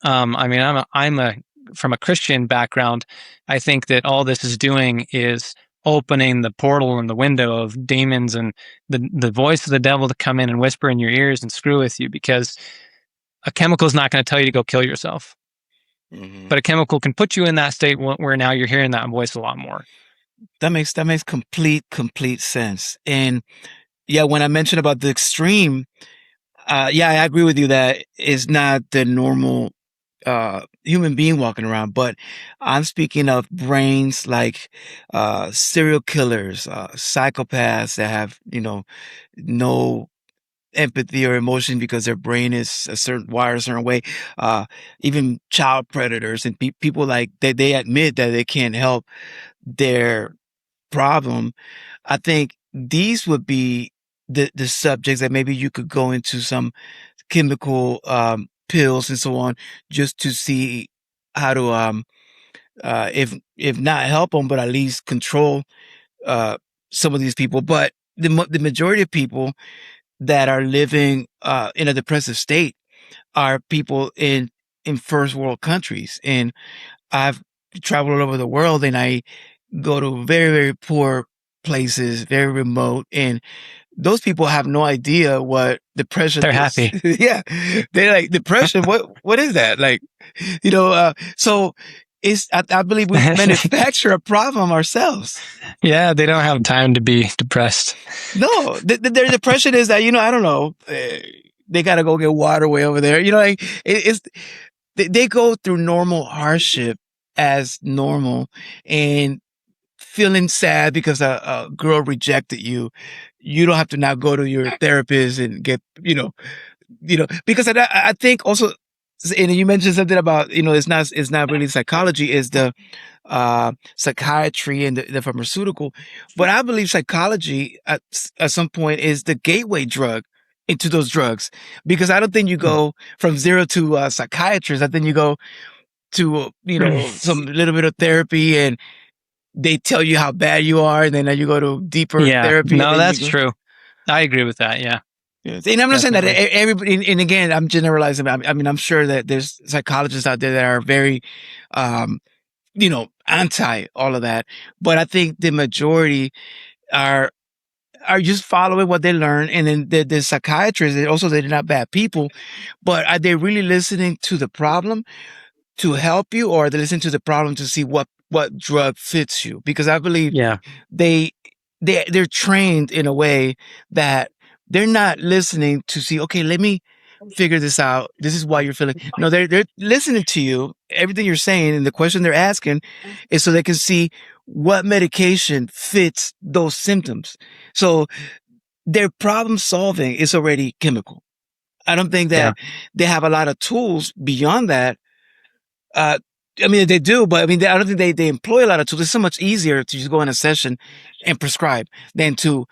I mean, I'm a from a Christian background. I think that all this is doing is opening the portal and the window of demons and the voice of the devil to come in and whisper in your ears and screw with you, because a chemical is not going to tell you to go kill yourself, Hmm. but a chemical can put you in that state where now you're hearing that voice a lot more. That makes complete sense. And yeah, when I mentioned about the extreme, yeah, I agree with you that it's not the normal human being walking around, but I'm speaking of brains like serial killers, psychopaths that have, no empathy or emotion because their brain is a certain wired a certain way. Uh, Even child predators and people like they admit that they can't help their problem. I think these would be the subjects that maybe you could go into some chemical pills and so on, just to see how to if not help them, but at least control uh some of these people. But the majority of people that are living in a depressive state are people in first world countries. And I've traveled all over the world, and I go to very, very poor places, very remote, and those people have no idea what depression They're is. happy. Yeah. They're like, depression, what is that? Like, so I believe we manufacture a problem ourselves. Yeah, they don't have time to be depressed. No, their depression is that, I don't know, they got to go get water way over there. Like it's, they go through normal hardship as normal, and feeling sad because a girl rejected you. You don't have to now go to your therapist and get, because I think also, and you mentioned something about, it's not really psychology, is the psychiatry and the pharmaceutical. But I believe psychology at some point is the gateway drug into those drugs, because I don't think you go from zero to a psychiatrist. I think you go to, some little bit of therapy, and they tell you how bad you are. And then you go to deeper Yeah, therapy, and no, then you that's go. true. I agree with that. Yeah, Yes. And I'm not saying that definitely. everybody, and again, I'm generalizing. I mean, I'm sure that there's psychologists out there that are very, um, anti all of that. But I think the majority are are just following what they learn. And then the psychiatrists, they're not bad people, but are they really listening to the problem to help you, or are they listening to the problem to see what drug fits you? Because I believe Yeah, they they're trained in a way that they're not listening to see, okay, let me figure this out. This is why you're feeling. No, they're listening to you, everything you're saying, and the question they're asking is so they can see what medication fits those symptoms. So their problem solving is already chemical. I don't think yeah, that they have a lot of tools beyond that. Uh, I mean, they do, but I mean, I don't think they employ a lot of tools. It's so much easier to just go in a session and prescribe than to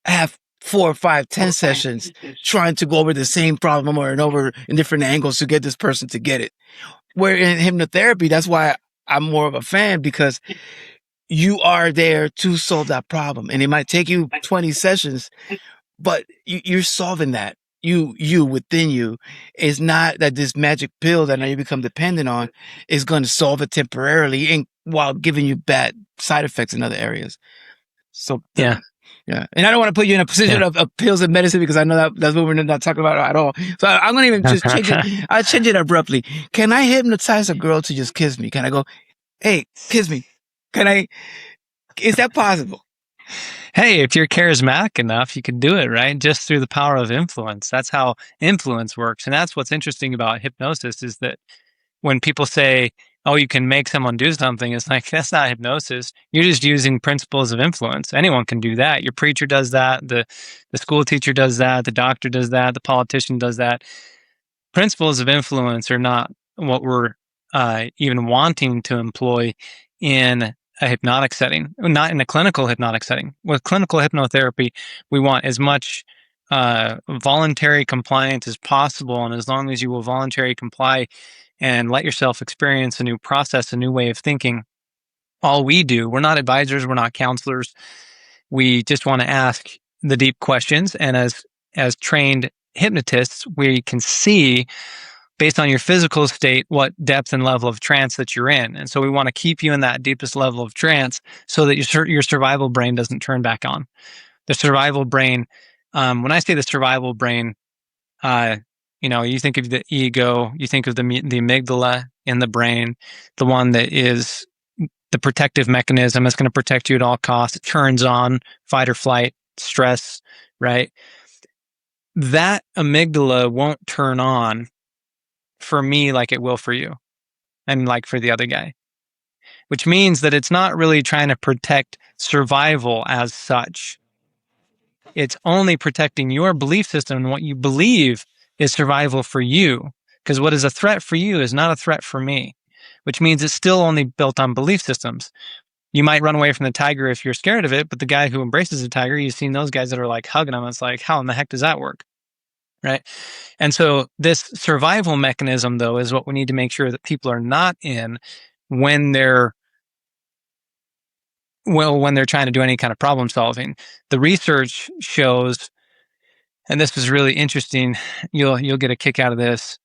have 4, 5, 10 sessions trying to go over the same problem over and over in different angles to get this person to get it. Where in hypnotherapy, that's why I'm more of a fan, because you are there to solve that problem. And it might take you 20 sessions, but you're solving that. You within you is not that this magic pill that now you become dependent on is going to solve it temporarily, and while giving you bad side effects in other areas. So, yeah, yeah. And I don't want to put you in a position yeah. of pills and medicine, because I know that's what we're not talking about at all. So I'm going to even just change it. I'll change it abruptly. Can I hypnotize a girl to just kiss me? Can I go, hey, kiss me? Can I, is that possible? Hey, if you're charismatic enough, you can do it, right? Just through the power of influence. That's how influence works. And that's what's interesting about hypnosis is that when people say, "Oh, you can make someone do something," it's like that's not hypnosis. You're just using principles of influence. Anyone can do that. Your preacher does that, the school teacher does that, the doctor does that, the politician does that. Principles of influence are not what we're even wanting to employ in a hypnotic setting, not in a clinical hypnotic setting. With clinical hypnotherapy, we want as much voluntary compliance as possible. And as long as you will voluntarily comply and let yourself experience a new process, a new way of thinking, all we do, we're not advisors, we're not counselors. We just want to ask the deep questions. And as trained hypnotists, we can see based on your physical state what depth and level of trance that you're in. And so we want to keep you in that deepest level of trance so that your survival brain doesn't turn back on. The survival brain, when I say the survival brain, uh, you think of the ego, you think of the amygdala in the brain, the one that is the protective mechanism is going to protect you at all costs. It turns on fight or flight, stress, right? That amygdala won't turn on for me like it will for you and like for the other guy, which means that it's not really trying to protect survival as such. It's only protecting your belief system and what you believe is survival for you. Because what is a threat for you is not a threat for me, which means it's still only built on belief systems. You might run away from the tiger if you're scared of it, but the guy who embraces the tiger, you've seen those guys that are like hugging him. It's like, how in the heck does that work? Right. And so this survival mechanism, though, is what we need to make sure that people are not in when they're when they're trying to do any kind of problem solving. The research shows, and this was really interesting. You'll get a kick out of this.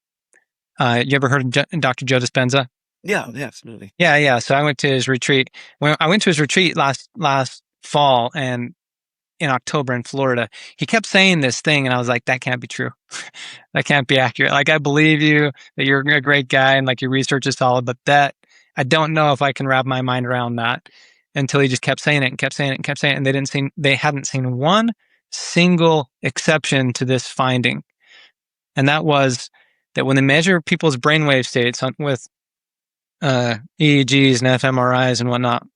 You ever heard of Dr. Joe Dispenza? Yeah, yeah, absolutely. Yeah, yeah. So I went to his retreat. When I went to his retreat last fall and in October in Florida, he kept saying this thing, and I was like, that can't be true. That can't be accurate. Like, I believe you that you're a great guy and like your research is solid, but that I don't know if I can wrap my mind around that until he just kept saying it and kept saying it and kept saying it. And they hadn't seen one single exception to this finding. And that was that when they measure people's brainwave states with EEGs and fMRIs and whatnot,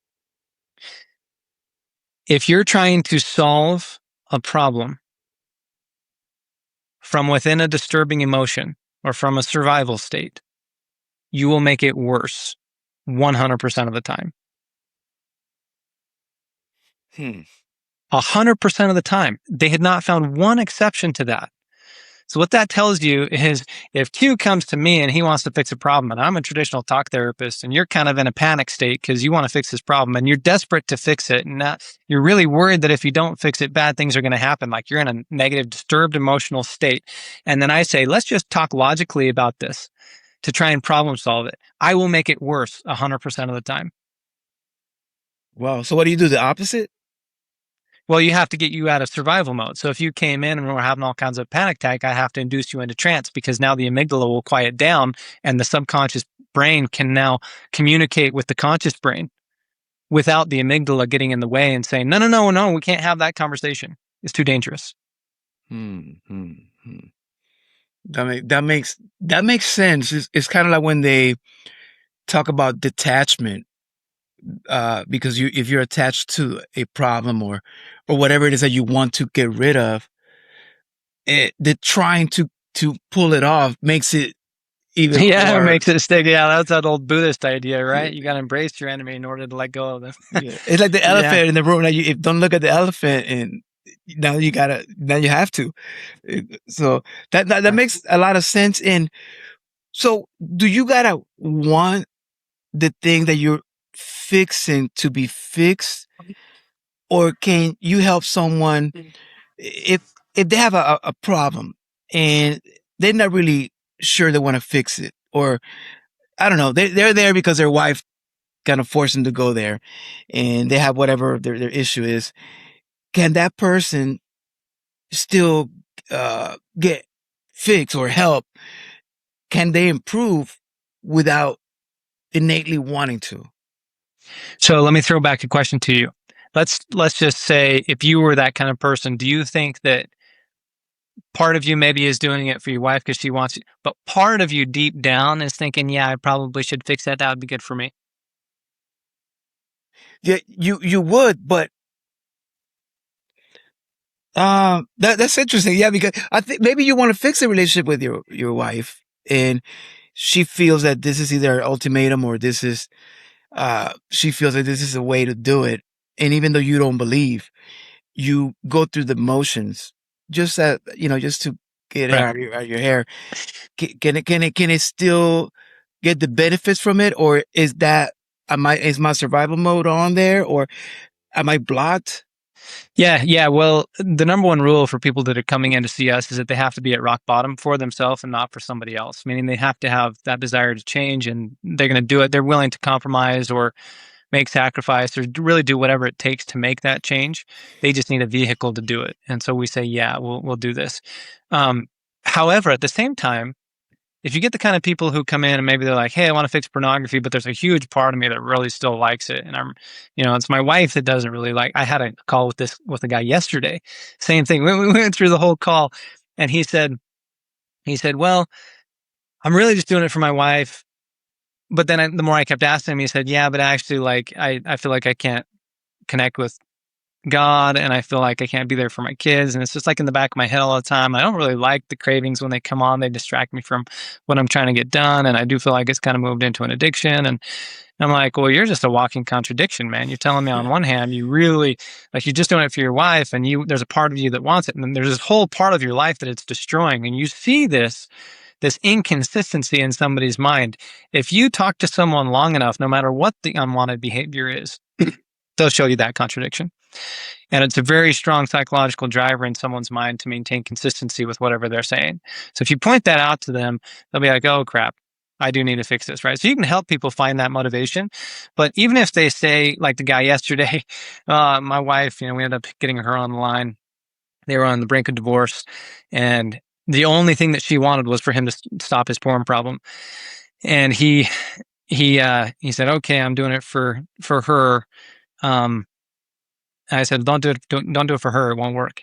if you're trying to solve a problem from within a disturbing emotion or from a survival state, you will make it worse 100% of the time. Hmm. 100% of the time. They had not found one exception to that. So what that tells you is if Q comes to me and he wants to fix a problem, and I'm a traditional talk therapist, and you're kind of in a panic state because you want to fix this problem and you're desperate to fix it, and you're really worried that if you don't fix it, bad things are going to happen. Like you're in a negative, disturbed emotional state. And then I say, let's just talk logically about this to try and problem solve it. I will make it worse 100% of the time. Wow. So what do you do? The opposite? Well, you have to get you out of survival mode. So if you came in and we're having all kinds of panic attack, I have to induce you into trance because now the amygdala will quiet down and the subconscious brain can now communicate with the conscious brain without the amygdala getting in the way and saying, no, no, no, no, we can't have that conversation. It's too dangerous. Hmm. Hmm. Hmm. That makes sense. It's kind of like when they talk about detachment, because if you're attached to a problem or whatever it is that you want to get rid of, the trying to pull it off makes it even Yeah, it makes worse. it stick. Yeah, that's that old Buddhist idea, Yeah, right? You got to embrace your enemy in order to let go of them. yeah. It's like the Yeah. elephant in the room. Like if don't look at the elephant, and now you have to. So that makes a lot of sense. And so, do you gotta want the thing that you're fixing to be fixed, or can you help someone if they have a problem and they're not really sure they want to fix it, or I don't know, they're there because their wife kind of forced them to go there, and they have whatever their issue is. Can that person still get fixed or help? Can they improve without innately wanting to? So let me throw back a question to you. Let's just say if you were that kind of person, do you think that part of you maybe is doing it for your wife because she wants you, but part of you deep down is thinking, yeah, I probably should fix that. That would be good for me. Yeah, you would, but that's interesting. Yeah, because I think maybe you want to fix a relationship with your wife, and she feels that this is either an ultimatum or this is she feels that this is a way to do it. And even though you don't believe, you go through the motions just that just to get Right. out of your hair. Can it still get the benefits from it, or is my survival mode on there, or am I blocked? Yeah, yeah. Well, the number one rule for people that are coming in to see us is that they have to be at rock bottom for themselves and not for somebody else. Meaning they have to have that desire to change, and they're going to do it. They're willing to compromise or make sacrifice or really do whatever it takes to make that change. They just need a vehicle to do it. And so we say, yeah, we'll do this. Um, However, at the same time, if you get the kind of people who come in and maybe they're like, hey, I want to fix pornography, but there's a huge part of me that really still likes it. And it's my wife that doesn't really like. I had a call with a guy yesterday. Same thing. We went through the whole call and he said, well, I'm really just doing it for my wife. But then the more I kept asking him, he said, yeah, but actually like I feel like I can't connect with God, and I feel like I can't be there for my kids, and it's just like in the back of my head all the time. I don't really like the cravings when they come on. They distract me from what I'm trying to get done, and I do feel like it's kind of moved into an addiction. And I'm like, well, you're just a walking contradiction, man. You're telling me on one hand you really like you're just doing it for your wife, and there's a part of you that wants it, and then there's this whole part of your life that it's destroying, and you see this inconsistency in somebody's mind. If you talk to someone long enough, no matter what the unwanted behavior is, they'll show you that contradiction. And it's a very strong psychological driver in someone's mind to maintain consistency with whatever they're saying. So if you point that out to them, they'll be like, oh, crap, I do need to fix this, right? So you can help people find that motivation. But even if they say, like the guy yesterday, my wife, we ended up getting her on the line. They were on the brink of divorce. And the only thing that she wanted was for him to stop his porn problem. And he said, okay, I'm doing it for her. I said, don't do it. Don't do it for her. It won't work.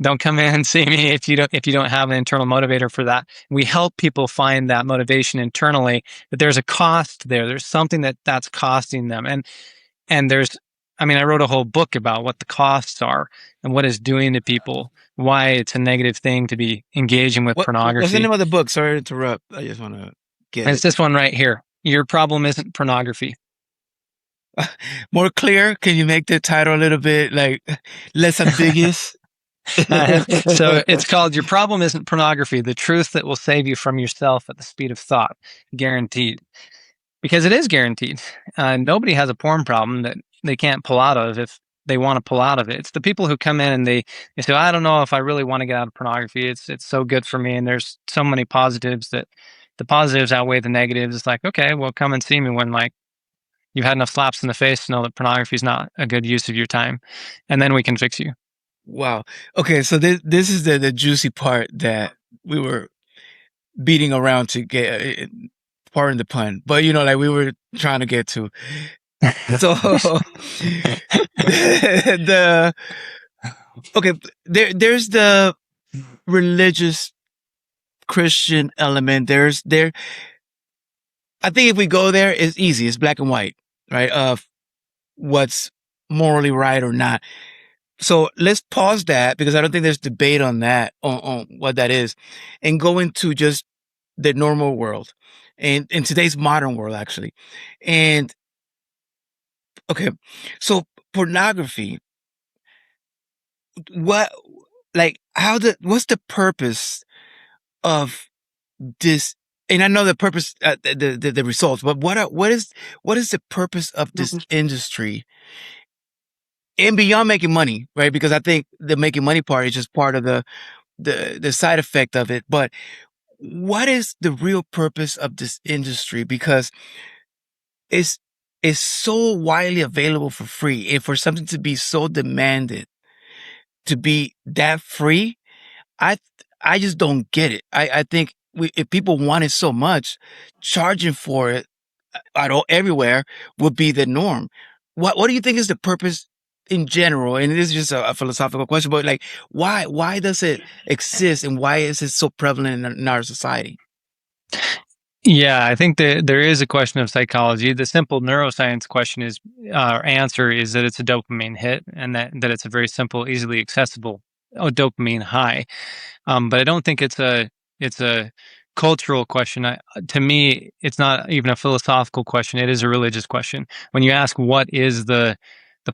Don't come in and see me if you don't have an internal motivator for that. We help people find that motivation internally, but there's a cost there. There's something that's costing them. And I wrote a whole book about what the costs are and what it's doing to people, why it's a negative thing to be engaging with What's the pornography. name of the book? Sorry to interrupt. I just want to get And it's it this one right here. Your problem isn't pornography. more clear. Can you make the title a little bit like less ambiguous? So it's called Your Problem Isn't Pornography, the truth that will save you from yourself at the speed of thought. Guaranteed. Because it is guaranteed. Nobody has a porn problem that they can't pull out of if they want to pull out of it. It's the people who come in and they say, I don't know if I really want to get out of pornography. It's so good for me. And there's so many positives that the positives outweigh the negatives. It's like, okay, well, come and see me when like you've had enough slaps in the face to know that pornography is not a good use of your time. And then we can fix you. Wow. Okay, so this is the juicy part that we were beating around to get, pardon the pun, but like we were trying to get to. So the okay, there's the religious Christian element. There. I think if we go there, it's easy. It's black and white, right? Of what's morally right or not. So let's pause that because I don't think there's debate on that, on what that is, and go into just the normal world and in today's modern world, actually. And okay, so pornography, what, like, what's the purpose of this? And I know the purpose, the results, but what is the purpose of this industry? And beyond making money, right? Because I think the making money part is just part of the side effect of it. But what is the real purpose of this industry? Because it's it's so widely available for free, and for something to be so demanded to be that free, I I just don't get it. I think if people want it so much, charging for it at all everywhere would be the norm. What do you think is the purpose in general? And it is just a philosophical question, but like, why does it exist, and why is it so prevalent in our society? Yeah, I think that there is a question of psychology. The simple neuroscience question is, answer is that it's a dopamine hit, and that it's a very simple, easily accessible dopamine high. But I don't think it's a cultural question. To me, it's not even a philosophical question. It is a religious question. When you ask what is the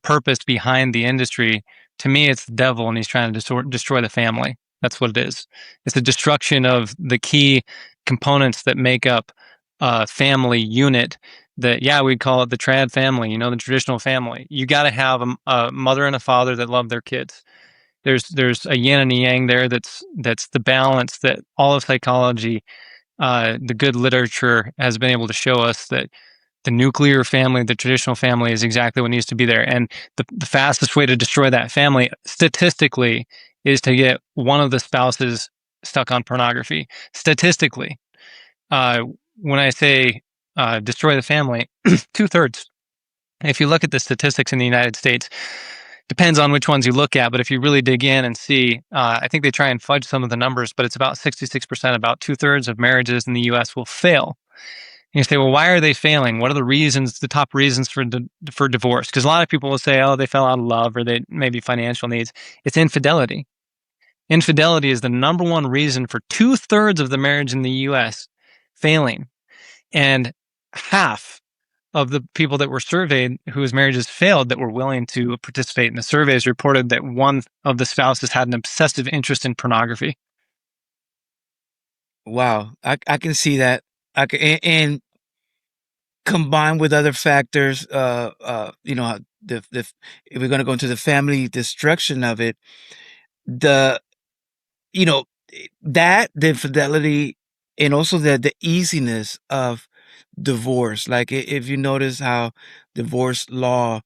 purpose behind the industry, to me, it's the devil, and he's trying to destroy the family. That's what it is. It's the destruction of the key components that make up a family unit. That, yeah, we'd call it the trad family. The traditional family. You got to have a mother and a father that love their kids. There's a yin and a yang there. That's the balance that all of psychology, the good literature has been able to show us that the nuclear family, the traditional family, is exactly what needs to be there. And the fastest way to destroy that family, statistically, is to get one of the spouses stuck on pornography. Statistically, uh, when I say destroy the family, 2/3. If you look at the statistics in the United States, depends on which ones you look at, but if you really dig in and see, I think they try and fudge some of the numbers, but it's about 66%, about 2/3 of marriages in the US will fail. And you say, well, why are they failing? What are the reasons, the top reasons for divorce? Because a lot of people will say, oh, they fell out of love, or they maybe financial needs. It's infidelity. Infidelity is the number one reason for 2/3 of the marriage in the US failing. And half of the people that were surveyed whose marriages failed that were willing to participate in the surveys reported that one of the spouses had an obsessive interest in pornography. Wow, I can see that. I can, and combined with other factors, the if we're gonna go into the family destruction of it, the you know that the infidelity, and also the easiness of divorce. Like, if you notice how divorce law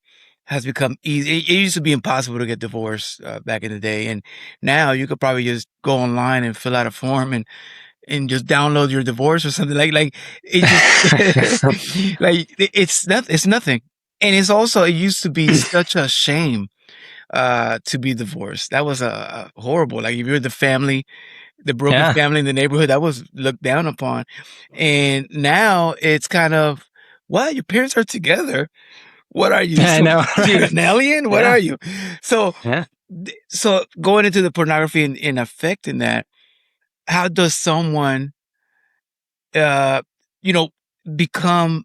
has become easy. It used to be impossible to get divorced back in the day, and now you could probably just go online and fill out a form and just download your divorce or something. Like it just like it's nothing. And it's also, it used to be such a shame to be divorced. That was a horrible, like, if you're the broken Yeah, family in the neighborhood, that was looked down upon. And now it's kind of, what, your parents are together, what are you, I know. so you're an alien, what Yeah, are you? So yeah. so going into the pornography and affecting that, how does someone uh you know become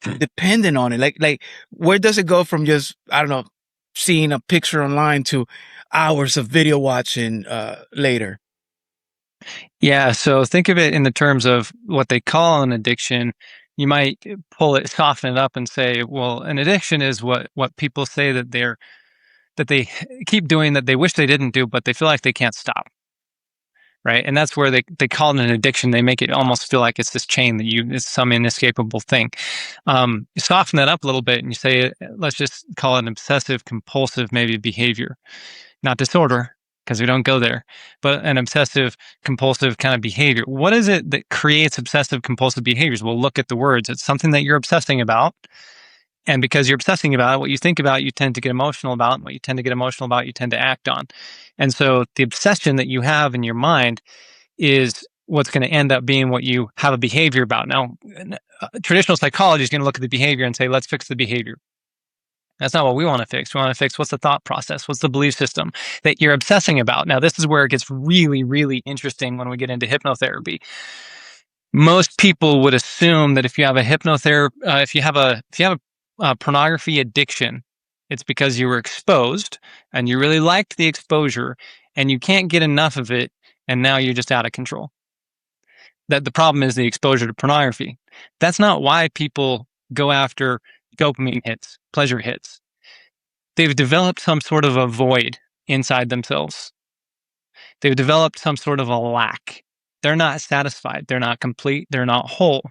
dependent on it? Like, where does it go from just, I don't know, seeing a picture online to hours of video watching later. Yeah, so think of it in the terms of what they call an addiction. You might soften it up and say, well, an addiction is what people say that they keep doing that they wish they didn't do, but they feel like they can't stop. Right. And that's where they call it an addiction. They make it almost feel like it's this chain it's some inescapable thing. You soften that up a little bit and you say, let's just call it an obsessive compulsive maybe behavior, not disorder, because we don't go there, but an obsessive compulsive kind of behavior. What is it that creates obsessive compulsive behaviors? We'll look at the words. It's something that you're obsessing about. And because you're obsessing about it, what you think about, you tend to get emotional about. And what you tend to get emotional about, you tend to act on. And so the obsession that you have in your mind is what's going to end up being what you have a behavior about. Now, traditional psychology is going to look at the behavior and say, let's fix the behavior. That's not what we want to fix. We want to fix what's the thought process, what's the belief system that you're obsessing about. Now, this is where it gets really, really interesting when we get into hypnotherapy. Most people would assume that if you have a pornography addiction, it's because you were exposed and you really liked the exposure and you can't get enough of it, and now you're just out of control. That the problem is the exposure to pornography. That's not why people go after dopamine hits, pleasure hits. They've developed some sort of a void inside themselves. They've developed some sort of a lack. They're not satisfied. They're not complete. They're not whole.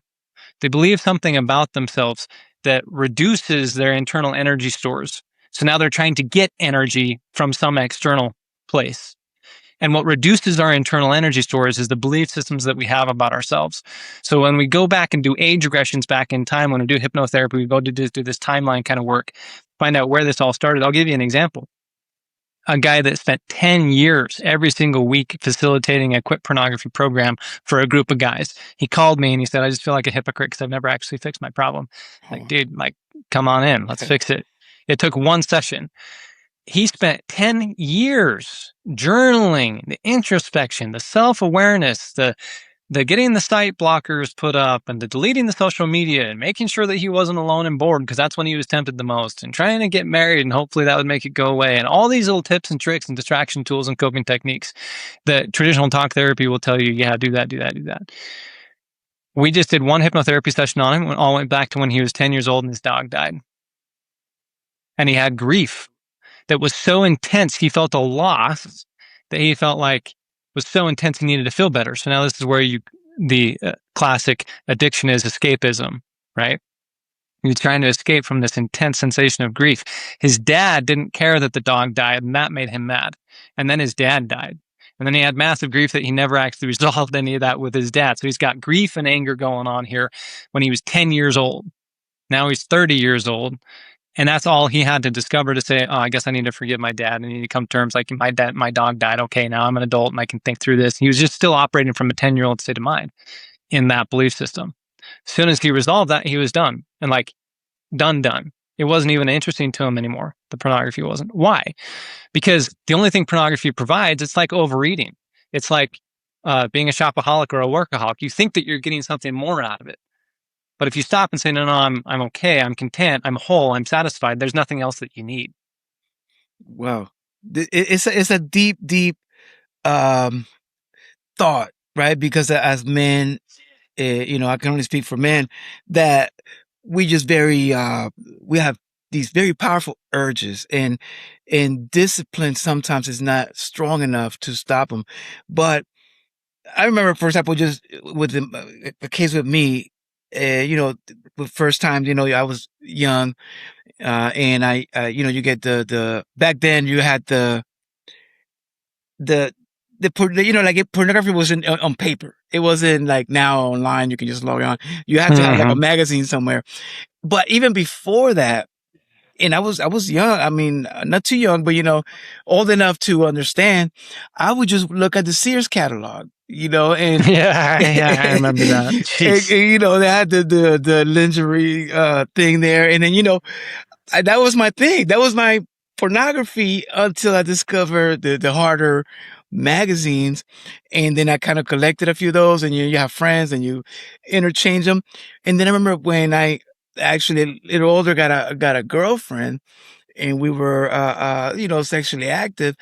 They believe something about themselves that reduces their internal energy stores. So now they're trying to get energy from some external place. And what reduces our internal energy stores is the belief systems that we have about ourselves. So when we go back and do age regressions back in time, when we do hypnotherapy, we go to do this timeline kind of work, find out where this all started. I'll give you an example. A guy that spent 10 years every single week facilitating a quit pornography program for a group of guys. He called me and he said, I just feel like a hypocrite because I've never actually fixed my problem. Like, dude, like, come on in, let's fix it. It took one session. He spent 10 years journaling, the introspection, the self-awareness, the getting the site blockers put up and the deleting the social media and making sure that he wasn't alone and bored because that's when he was tempted the most, and trying to get married and hopefully that would make it go away, and all these little tips and tricks and distraction tools and coping techniques that traditional talk therapy will tell you, yeah, do that, do that, do that. We just did one hypnotherapy session on him. It all went back to when he was 10 years old and his dog died. And he had grief that was so intense, he felt a loss that he felt like was so intense he needed to feel better. So now this is where the classic addiction is escapism, right? He was trying to escape from this intense sensation of grief. His dad didn't care that the dog died, and that made him mad. And then his dad died. And then he had massive grief that he never actually resolved any of that with his dad. So he's got grief and anger going on here when he was 10 years old. Now he's 30 years old. And that's all he had to discover to say, oh, I guess I need to forgive my dad. I need to come to terms like my dog died. Okay, now I'm an adult and I can think through this. He was just still operating from a 10-year-old state of mind in that belief system. As soon as he resolved that, he was done. And like, done. It wasn't even interesting to him anymore. The pornography wasn't. Why? Because the only thing pornography provides, it's like overeating. It's like being a shopaholic or a workaholic. You think that you're getting something more out of it. But if you stop and say, no, I'm okay, I'm content, I'm whole, I'm satisfied, there's nothing else that you need. Wow. It's a deep thought, right? Because as men, I can only speak for men, that we just we have these very powerful urges, and discipline sometimes is not strong enough to stop them. But I remember, for example, just with the case with me, the first time, I was young, and you get back then you had the pornography wasn't on paper. It wasn't like now online. You can just log on. You had to have like a magazine somewhere. But even before that, and I was young. I mean, not too young, but old enough to understand. I would just look at the Sears catalog, and yeah, I remember that. and, they had the lingerie thing there, and then that was my thing. That was my pornography until I discovered the harder magazines, and then I kind of collected a few of those, and you have friends and you interchange them. And then I remember when I actually a little older got a girlfriend, and we were, sexually active,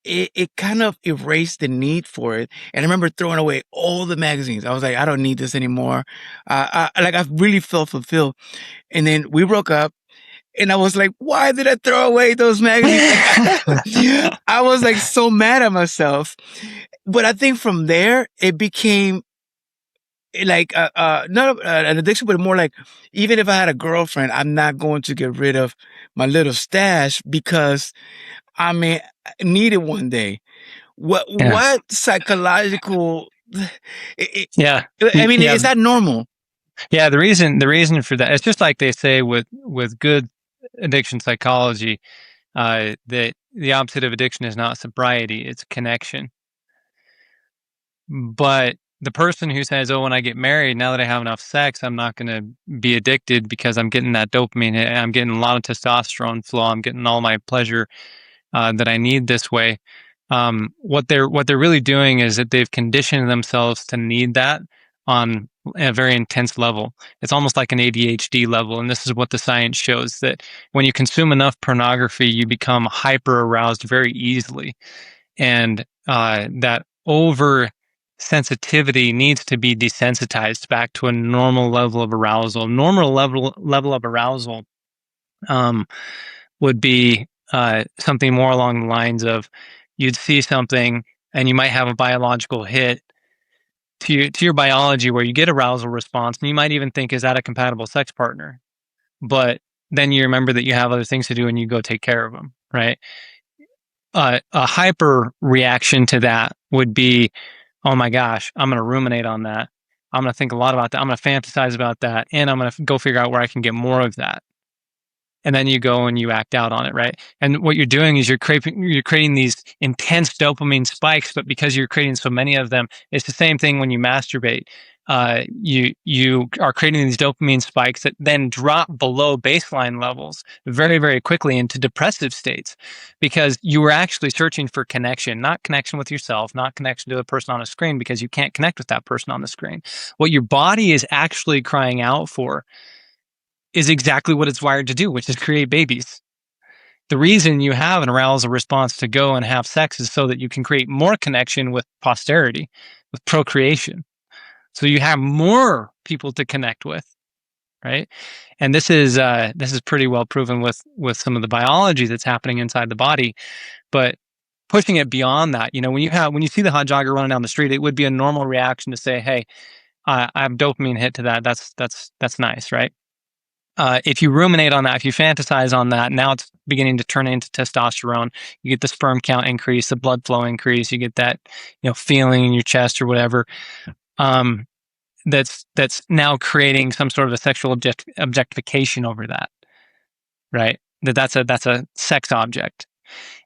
it kind of erased the need for it. And I remember throwing away all the magazines. I was like, I don't need this anymore. I really felt fulfilled. And then we broke up. And I was like, why did I throw away those magazines? Like, I was like so mad at myself. But I think from there, it became like, not an addiction, but more like, even if I had a girlfriend, I'm not going to get rid of my little stash because I mean, I need it one day. Yeah. What psychological, it, Yeah. I mean, Yeah. is that normal? Yeah. The reason for that, it's just like they say with good addiction psychology, that the opposite of addiction is not sobriety, it's connection. But the person who says, "Oh, when I get married, now that I have enough sex, I'm not gonna be addicted because I'm getting that dopamine hit, I'm getting a lot of testosterone flow, I'm getting all my pleasure that I need this way." What they're really doing is that they've conditioned themselves to need that on a very intense level. It's almost like an ADHD level, and this is what the science shows, that when you consume enough pornography, you become hyper aroused very easily, and that over sensitivity needs to be desensitized back to a normal level of arousal. Normal level of arousal um, would be something more along the lines of, you'd see something and you might have a biological hit to your biology where you get arousal response, and you might even think, is that a compatible sex partner? But then you remember that you have other things to do and you go take care of them, right? A hyper reaction to that would be, oh my gosh, I'm going to ruminate on that. I'm going to think a lot about that. I'm going to fantasize about that. And I'm going to go figure out where I can get more of that. And then you go and you act out on it, right? And what you're doing is you're creating these intense dopamine spikes, but because you're creating so many of them, it's the same thing when you masturbate. You are creating these dopamine spikes that then drop below baseline levels very, very quickly into depressive states, because you were actually searching for connection, not connection with yourself, not connection to a person on a screen, because you can't connect with that person on the screen. What your body is actually crying out for is exactly what it's wired to do, which is create babies. The reason you have an arousal response to go and have sex is so that you can create more connection with posterity, with procreation. So you have more people to connect with, right? And this is pretty well proven with some of the biology that's happening inside the body. But pushing it beyond that, when you see the hot jogger running down the street, it would be a normal reaction to say, "Hey, I have dopamine hit to that. That's nice, right?" If you ruminate on that, if you fantasize on that, now it's beginning to turn into testosterone. You get the sperm count increase, the blood flow increase. You get that, feeling in your chest or whatever. Um, that's now creating some sort of a sexual objectification over that, right? That's a sex object.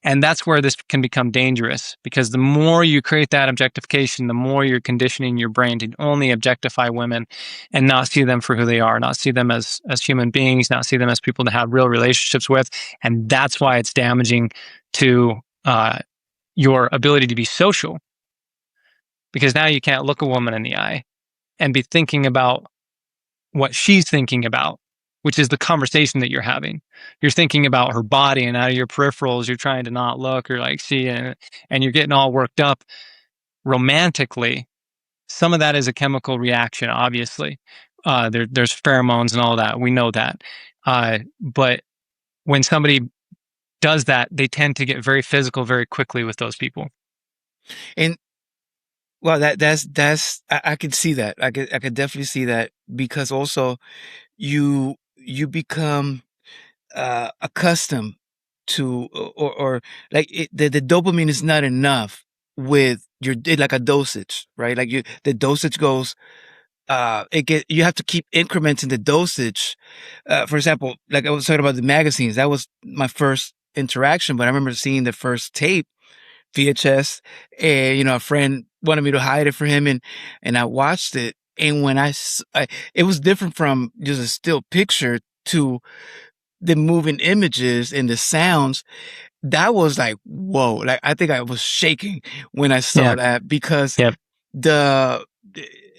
And that's where this can become dangerous, because the more you create that objectification, the more you're conditioning your brain to only objectify women and not see them for who they are, not see them as human beings, not see them as people to have real relationships with. And that's why it's damaging to your ability to be social, because now you can't look a woman in the eye and be thinking about what she's thinking about, which is the conversation that you're having. You're thinking about her body, and out of your peripherals, you're trying to not look or like see, and you're getting all worked up romantically. Some of that is a chemical reaction, obviously. There's pheromones and all that. We know that. But when somebody does that, they tend to get very physical very quickly with those people. And well, that's I could see that. I could definitely see that because also you become accustomed to, or like the dopamine is not enough with like a dosage, right? Like the dosage goes, you have to keep incrementing the dosage. For example, like I was talking about the magazines, that was my first interaction, but I remember seeing the first tape, VHS, and a friend wanted me to hide it for him, and I watched it, and when it was different from just a still picture to the moving images and the sounds. That was like, whoa. Like, I think I was shaking when I saw Yeah. that because Yep. the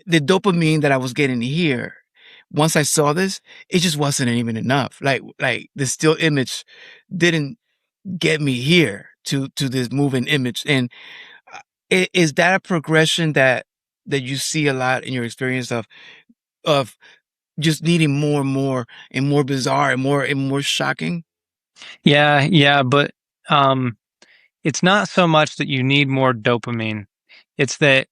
the dopamine that I was getting here once I saw this, it just wasn't even enough. Like the still image didn't get me here to this moving image. And is that a progression that you see a lot in your experience of just needing more and more bizarre and more shocking? Yeah, yeah, but um, it's not so much that you need more dopamine. It's that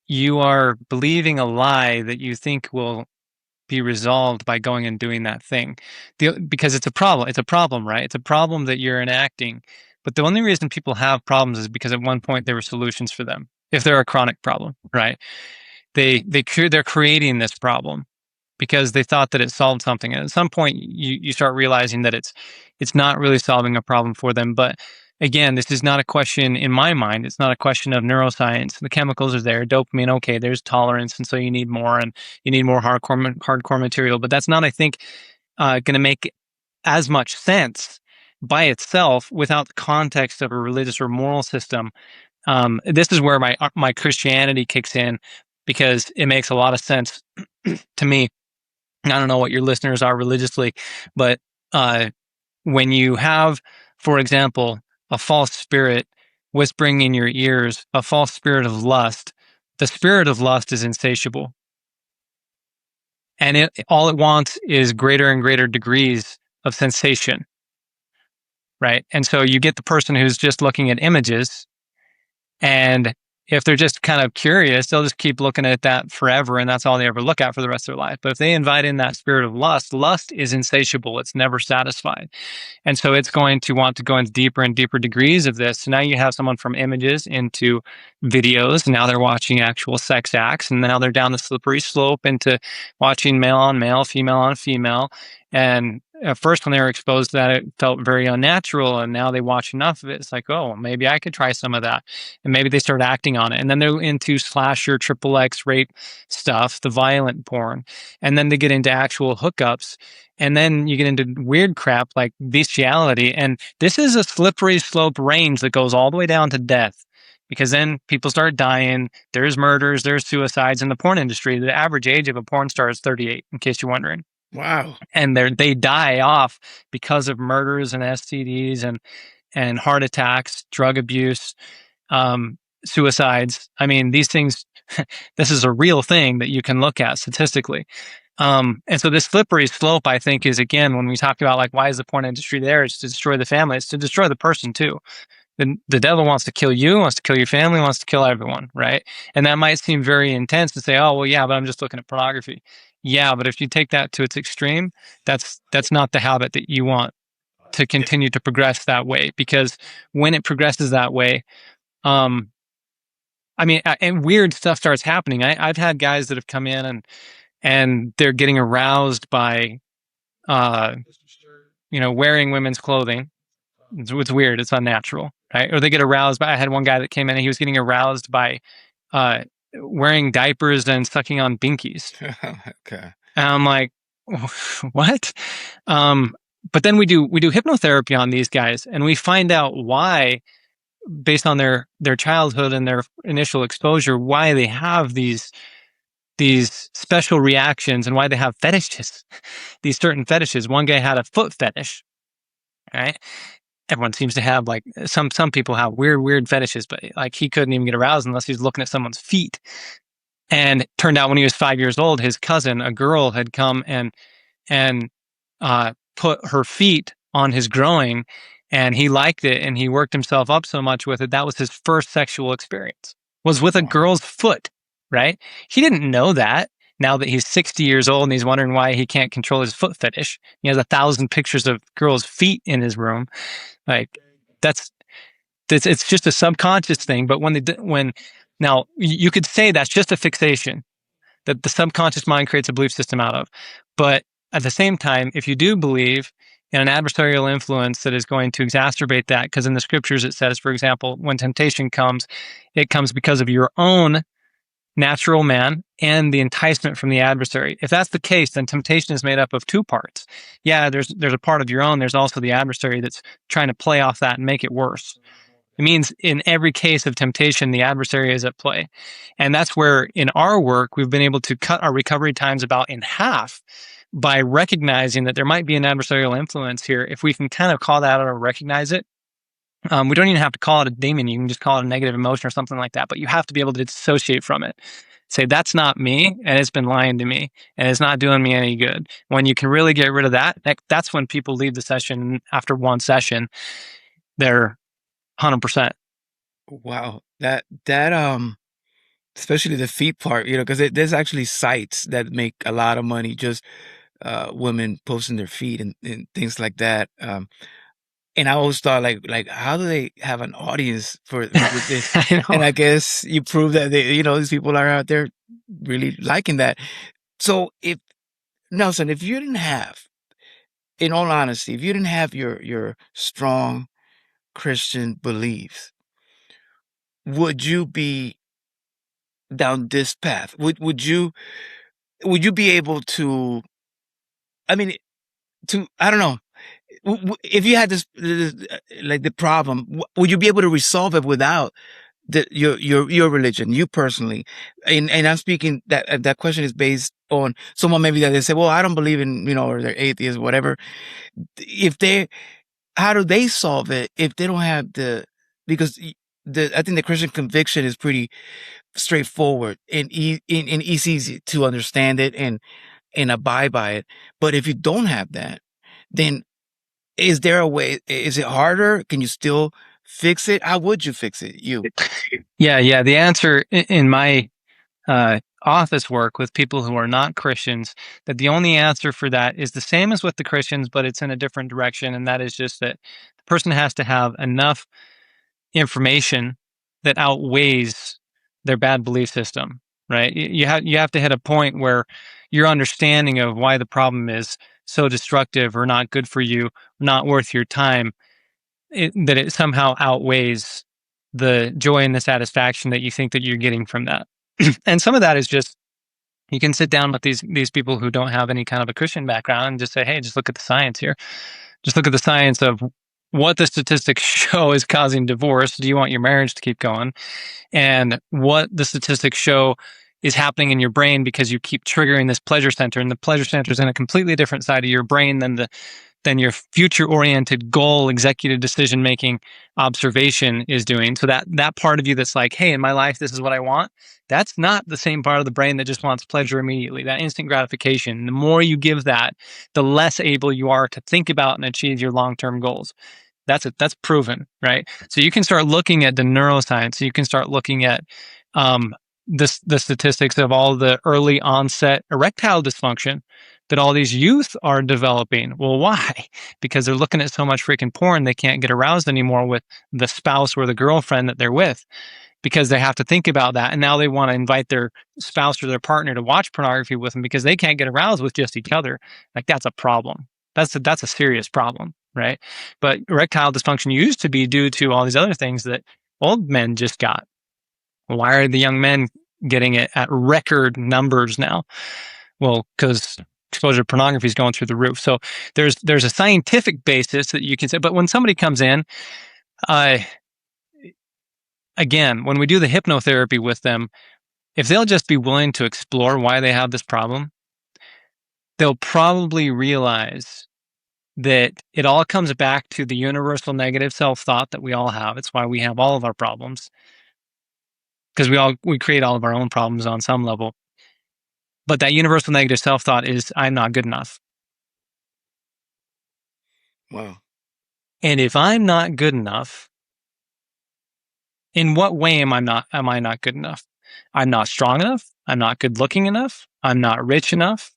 you are believing a lie that you think will be resolved by going and doing that thing. Because it's a problem. It's a problem, right? It's a problem that you're enacting. But the only reason people have problems is because at one point there were solutions for them. If they're a chronic problem, right? They're creating this problem because they thought that it solved something. And at some point, you start realizing that it's not really solving a problem for them. But again, this is not a question in my mind. It's not a question of neuroscience. The chemicals are there, dopamine. Okay, there's tolerance, and so you need more, and you need more hardcore material. But that's not, I think, going to make as much sense by itself without the context of a religious or moral system. This is where my Christianity kicks in because it makes a lot of sense to me. I don't know what your listeners are religiously, but uh, when you have, for example, a false spirit whispering in your ears, a false spirit of lust, the spirit of lust is insatiable. And all it wants is greater and greater degrees of sensation, right? And so you get the person who's just looking at images, and if they're just kind of curious, they'll just keep looking at that forever, and that's all they ever look at for the rest of their life. But if they invite in that spirit of lust, lust is insatiable. It's never satisfied. And so it's going to want to go into deeper and deeper degrees of this. So now you have someone from images into videos. Now they're watching actual sex acts. And now they're down the slippery slope into watching male on male, female on female. And at first, when they were exposed to that, it felt very unnatural. And now they watch enough of it. It's like, oh, maybe I could try some of that. And maybe they start acting on it. And then they're into slasher, triple X rape stuff, the violent porn. And then they get into actual hookups. And then you get into weird crap like bestiality. And this is a slippery slope range that goes all the way down to death. Because then people start dying. There's murders, there's suicides in the porn industry. The average age of a porn star is 38, in case you're wondering. Wow. And they die off because of murders and STDs and heart attacks, drug abuse, suicides. I mean, these things, this is a real thing that you can look at statistically. And so this slippery slope, I think, is, again, when we talk about like, why is the porn industry there? It's to destroy the family. It's to destroy the person too. The devil wants to kill you, wants to kill your family, wants to kill everyone, right? And that might seem very intense to say, oh, well, yeah, but I'm just looking at pornography. Yeah, but if you take that to its extreme, that's not the habit that you want to continue to progress that way. Because when it progresses that way, I mean, and weird stuff starts happening. I've had guys that have come in and they're getting aroused by, wearing women's clothing. It's weird. It's unnatural, right? Or they get aroused by. I had one guy that came in and he was getting aroused by wearing diapers and sucking on binkies. Okay. And I'm like, what? But then we do hypnotherapy on these guys, and we find out why, based on their childhood and their initial exposure, why they have these special reactions and why they have fetishes, these certain fetishes. One guy had a foot fetish, right? Everyone seems to have, like, some people have weird fetishes, but like he couldn't even get aroused unless he was looking at someone's feet. And it turned out when he was 5 years old, his cousin, a girl, had come and put her feet on his groin, and he liked it, and he worked himself up so much with it. That was his first sexual experience, was with a girl's foot, right? He didn't know that. Now that he's 60 years old and he's wondering why he can't control his foot fetish. He has 1,000 pictures of girls' feet in his room. Like, it's just a subconscious thing. But when now you could say that's just a fixation that the subconscious mind creates a belief system out of. But at the same time, if you do believe in an adversarial influence that is going to exacerbate that, because in the scriptures it says, for example, when temptation comes, it comes because of your own natural man and the enticement from the adversary. If that's the case, then temptation is made up of two parts. Yeah, there's a part of your own. There's also the adversary that's trying to play off that and make it worse. It means in every case of temptation, the adversary is at play. And that's where in our work, we've been able to cut our recovery times about in half by recognizing that there might be an adversarial influence here. If we can kind of call that out or recognize it, we don't even have to call it a demon. You can just call it a negative emotion or something like that. But you have to be able to dissociate from it. Say, that's not me, and it's been lying to me, and it's not doing me any good. When you can really get rid of that, that's when people leave the session after one session. They're 100%. Wow. Especially the feet part, because there's actually sites that make a lot of money just women posting their feet and things like that. And I always thought like how do they have an audience for with this? I And know. I guess you prove that these people are out there really liking that. So if Nelson, if you didn't have, in all honesty, if you didn't have your strong Christian beliefs, would you be down this path? Would you be able to? I mean, I don't know. If you had like the problem, would you be able to resolve it without your religion, you personally? And I'm speaking that question is based on someone maybe that they say, well, I don't believe in, or they're atheists, whatever. If they, how do they solve it if they don't have because I think the Christian conviction is pretty straightforward and it's easy to understand it and abide by it. But if you don't have that, then is there a way? Is it harder? Can you still fix it? How would you fix it? Yeah. The answer in my office work with people who are not Christians, that the only answer for that is the same as with the Christians, but it's in a different direction. And that is just that the person has to have enough information that outweighs their bad belief system, right? You have to hit a point where your understanding of why the problem is so destructive or not good for you, not worth your time, that it somehow outweighs the joy and the satisfaction that you think that you're getting from that. And some of that is just, you can sit down with these people who don't have any kind of a Christian background and just say, hey, just look at the science here. Just look at the science of what the statistics show is causing divorce. Do you want your marriage to keep going? And what the statistics show is happening in your brain because you keep triggering this pleasure center, and the pleasure center is in a completely different side of your brain than your future oriented goal executive decision making observation is doing. So that part of you that's like, hey, in my life this is what I want, that's not the same part of the brain that just wants pleasure immediately, that instant gratification. The more you give that, the less able you are to think about and achieve your long-term goals. That's proven, right? So you can start looking at the neuroscience. You can start looking at the statistics of all the early onset erectile dysfunction that all these youth are developing. Well, why? Because they're looking at so much freaking porn, they can't get aroused anymore with the spouse or the girlfriend that they're with, because they have to think about that. And now they want to invite their spouse or their partner to watch pornography with them because they can't get aroused with just each other. Like, that's a problem. That's a serious problem, right? But erectile dysfunction used to be due to all these other things that old men just got. Why are the young men getting it at record numbers now? Well, because exposure to pornography is going through the roof. So there's a scientific basis that you can say. But when somebody comes in, again, when we do the hypnotherapy with them, if they'll just be willing to explore why they have this problem, they'll probably realize that it all comes back to the universal negative self-thought that we all have. It's why we have all of our problems, because we create all of our own problems on some level. But that universal negative self-thought is, I'm not good enough. Wow. And if I'm not good enough, in what way am I not good enough? I'm not strong enough. I'm not good looking enough. I'm not rich enough.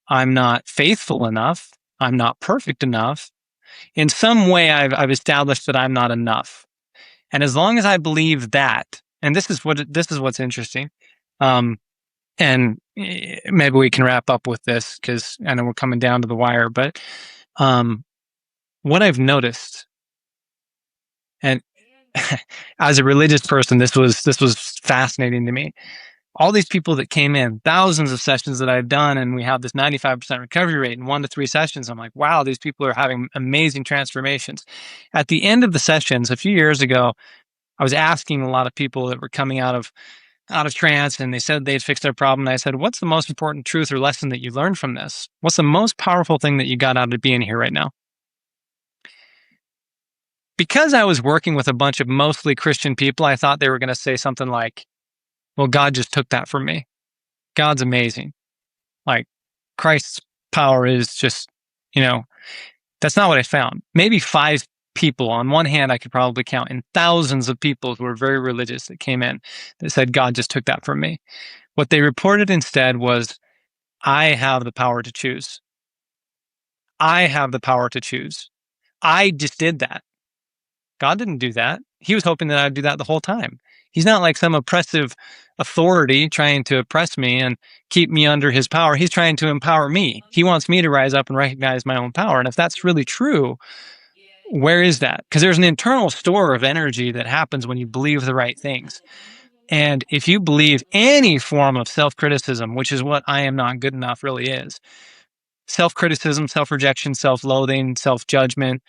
I'm not faithful enough. I'm not perfect enough. In some way, I've established that I'm not enough. And as long as I believe that, and this is what's interesting, and maybe we can wrap up with this because I know we're coming down to the wire. But what I've noticed, and as a religious person, this was fascinating to me. all these people that came in, thousands of sessions that I've done, and we have this 95% recovery rate in 1 to 3 sessions. I'm like, wow, these people are having amazing transformations. At the end of the sessions, a few years ago, I was asking a lot of people that were coming out of trance, and they said they'd fixed their problem. And I said, what's the most important truth or lesson that you learned from this? What's the most powerful thing that you got out of being here right now? Because I was working with a bunch of mostly Christian people, I thought they were going to say something like, well, God just took that from me. God's amazing. Like, Christ's power is just, that's not what I found. Maybe 5 people on one hand I could probably count, and thousands of people who were very religious that came in that said, God just took that from me. What they reported instead was, I have the power to choose. I have the power to choose. I just did that. God didn't do that. He was hoping that I'd do that the whole time. He's not like some oppressive authority trying to oppress me and keep me under his power. He's trying to empower me. He wants me to rise up and recognize my own power. And if that's really true, where is that? Because there's an internal store of energy that happens when you believe the right things. And if you believe any form of self-criticism, which is what I am not good enough really is, self-criticism, self-rejection, self-loathing, self-judgment,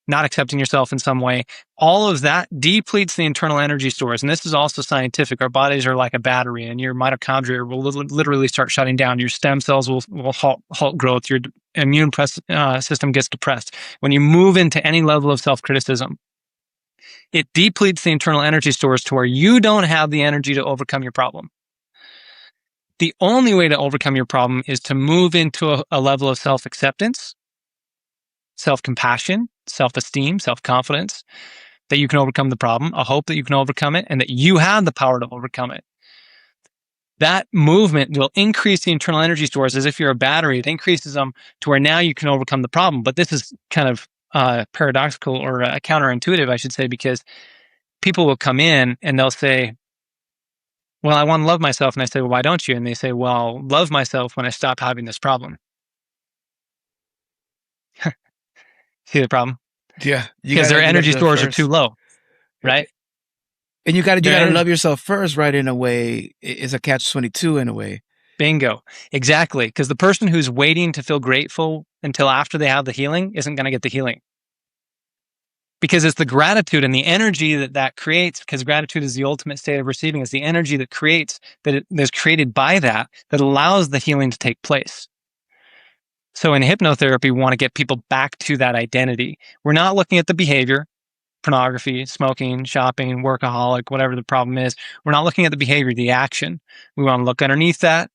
not accepting yourself in some way, all of that depletes the internal energy stores. And this is also scientific. Our bodies are like a battery, and your mitochondria will literally start shutting down. Your stem cells will halt growth. Your immune system gets depressed. When you move into any level of self-criticism, it depletes the internal energy stores to where you don't have the energy to overcome your problem. The only way to overcome your problem is to move into a level of self-acceptance, self-compassion, self-esteem, self-confidence, that you can overcome the problem, a hope that you can overcome it, and that you have the power to overcome it. That movement will increase the internal energy stores as if you're a battery. It increases them to where now you can overcome the problem. But this is kind of paradoxical or counterintuitive, I should say, because people will come in and they'll say, well, I want to love myself. And I say, well, why don't you? And they say, well, love myself when I stop having this problem. See the problem? Yeah, Because their energy stores are too low, right? And you got to love yourself first, right? In a way, it's a catch-22 in a way. Bingo. Exactly. Because the person who's waiting to feel grateful until after they have the healing isn't going to get the healing. Because it's the gratitude and the energy that creates, because gratitude is the ultimate state of receiving, is the energy that creates, that's created by that allows the healing to take place. So in hypnotherapy, we want to get people back to that identity. We're not looking at the behavior, pornography, smoking, shopping, workaholic, whatever the problem is. We're not looking at the behavior, the action. We want to look underneath that.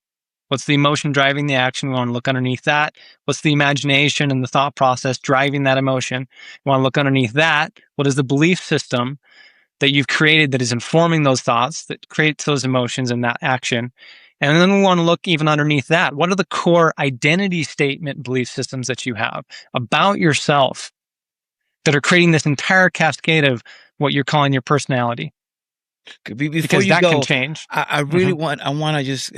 What's the emotion driving the action? We want to look underneath that. What's the imagination and the thought process driving that emotion? We want to look underneath that. What is the belief system that you've created that is informing those thoughts, that creates those emotions and that action? And then we want to look even underneath that. What are the core identity statement belief systems that you have about yourself that are creating this entire cascade of what you're calling your personality? Before you that go, can change. I really want to just,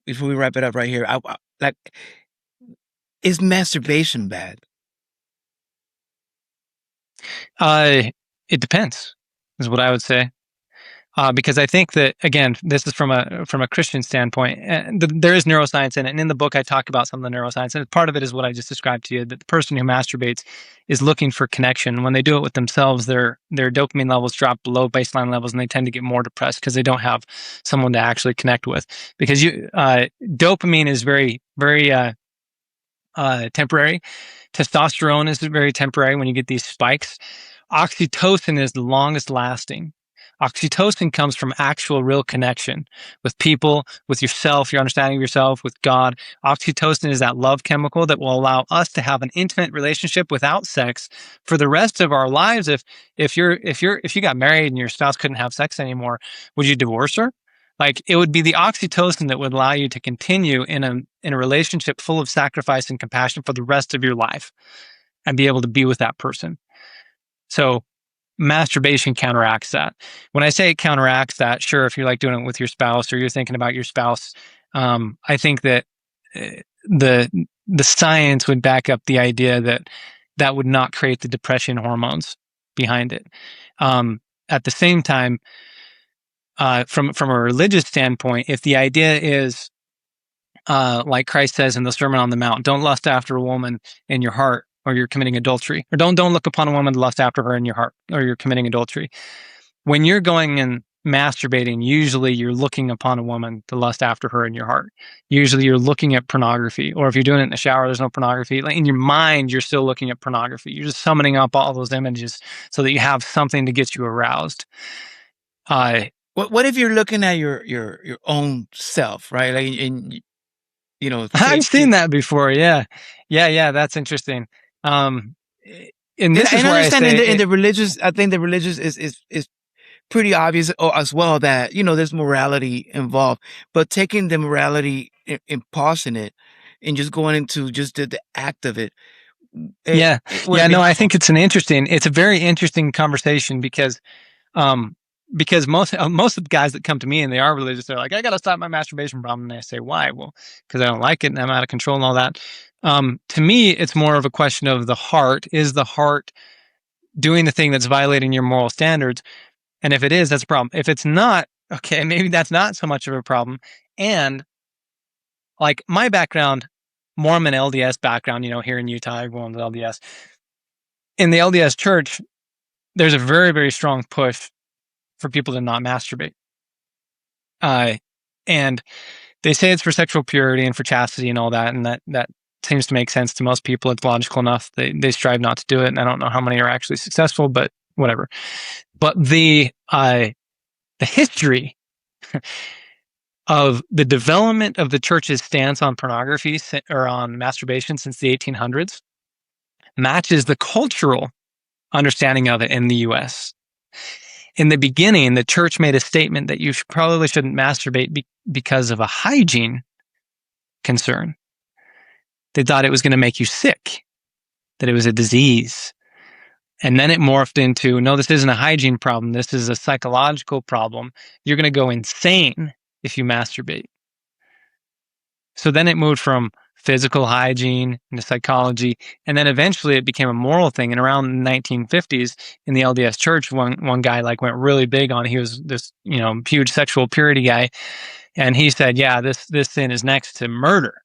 before we wrap it up right here, like, is masturbation bad? It depends, is what I would say. Because I think that, again, this is from a Christian standpoint. There is neuroscience in it, and in the book I talk about some of the neuroscience, and part of it is what I just described to you, that the person who masturbates is looking for connection. When they do it with themselves, their dopamine levels drop below baseline levels, and they tend to get more depressed because they don't have someone to actually connect with. Because dopamine is very, very temporary. Testosterone is very temporary when you get these spikes. Oxytocin is the longest lasting. Oxytocin comes from actual real connection with people, with yourself, your understanding of yourself, with God. Oxytocin is that love chemical that will allow us to have an intimate relationship without sex for the rest of our lives. If you got married and your spouse couldn't have sex anymore, would you divorce her? Like, it would be the oxytocin that would allow you to continue in a relationship full of sacrifice and compassion for the rest of your life and be able to be with that person. So masturbation counteracts that. When I say it counteracts that, sure, if you're like doing it with your spouse or you're thinking about your spouse, I think that the science would back up the idea that would not create the depression hormones behind it. At the same time, from a religious standpoint, if the idea is like Christ says in the Sermon on the Mount, don't lust after a woman in your heart, or you're committing adultery, or don't look upon a woman to lust after her in your heart, or you're committing adultery. When you're going and masturbating, usually you're looking upon a woman to lust after her in your heart. Usually you're looking at pornography, or if you're doing it in the shower, there's no pornography. Like in your mind, you're still looking at pornography. You're just summoning up all those images so that you have something to get you aroused. Uh, What if you're looking at your own self, right? Like, and you know, I've take seen that before. Yeah. Yeah. That's interesting. Um, and and this is and where I understand say in it, the religious, I think the religious is pretty obvious as well that there's morality involved, but taking the morality and pausing it and just going into just the act of it, yeah. would it Yeah. be No, I harmful? think it's a very interesting conversation um, because most of the guys that come to me and they are religious, they're like, I got to stop my masturbation problem. And I say, why? Well, because I don't like it and I'm out of control and all that. To me, it's more of a question of the heart. Is the heart doing the thing that's violating your moral standards? And if it is, that's a problem. If it's not, okay, maybe that's not so much of a problem. And like my background, Mormon LDS background, here in Utah, everyone's LDS. In the LDS church, there's a very, very strong push for people to not masturbate. Uh, and they say it's for sexual purity and for chastity and all that, and that seems to make sense to most people. It's logical enough. They strive not to do it, and I don't know how many are actually successful, but whatever. But the history of the development of the church's stance on pornography or on masturbation since the 1800s matches the cultural understanding of it in the U.S. In the beginning, the church made a statement that you probably shouldn't masturbate because of a hygiene concern. They thought it was going to make you sick, that it was a disease. And then it morphed into, no, this isn't a hygiene problem. This is a psychological problem. You're going to go insane if you masturbate. So then it moved from physical hygiene into psychology. And then eventually it became a moral thing. And around the 1950s in the LDS church, one guy like went really big on, he was this, huge sexual purity guy. And he said, yeah, this sin is next to murder.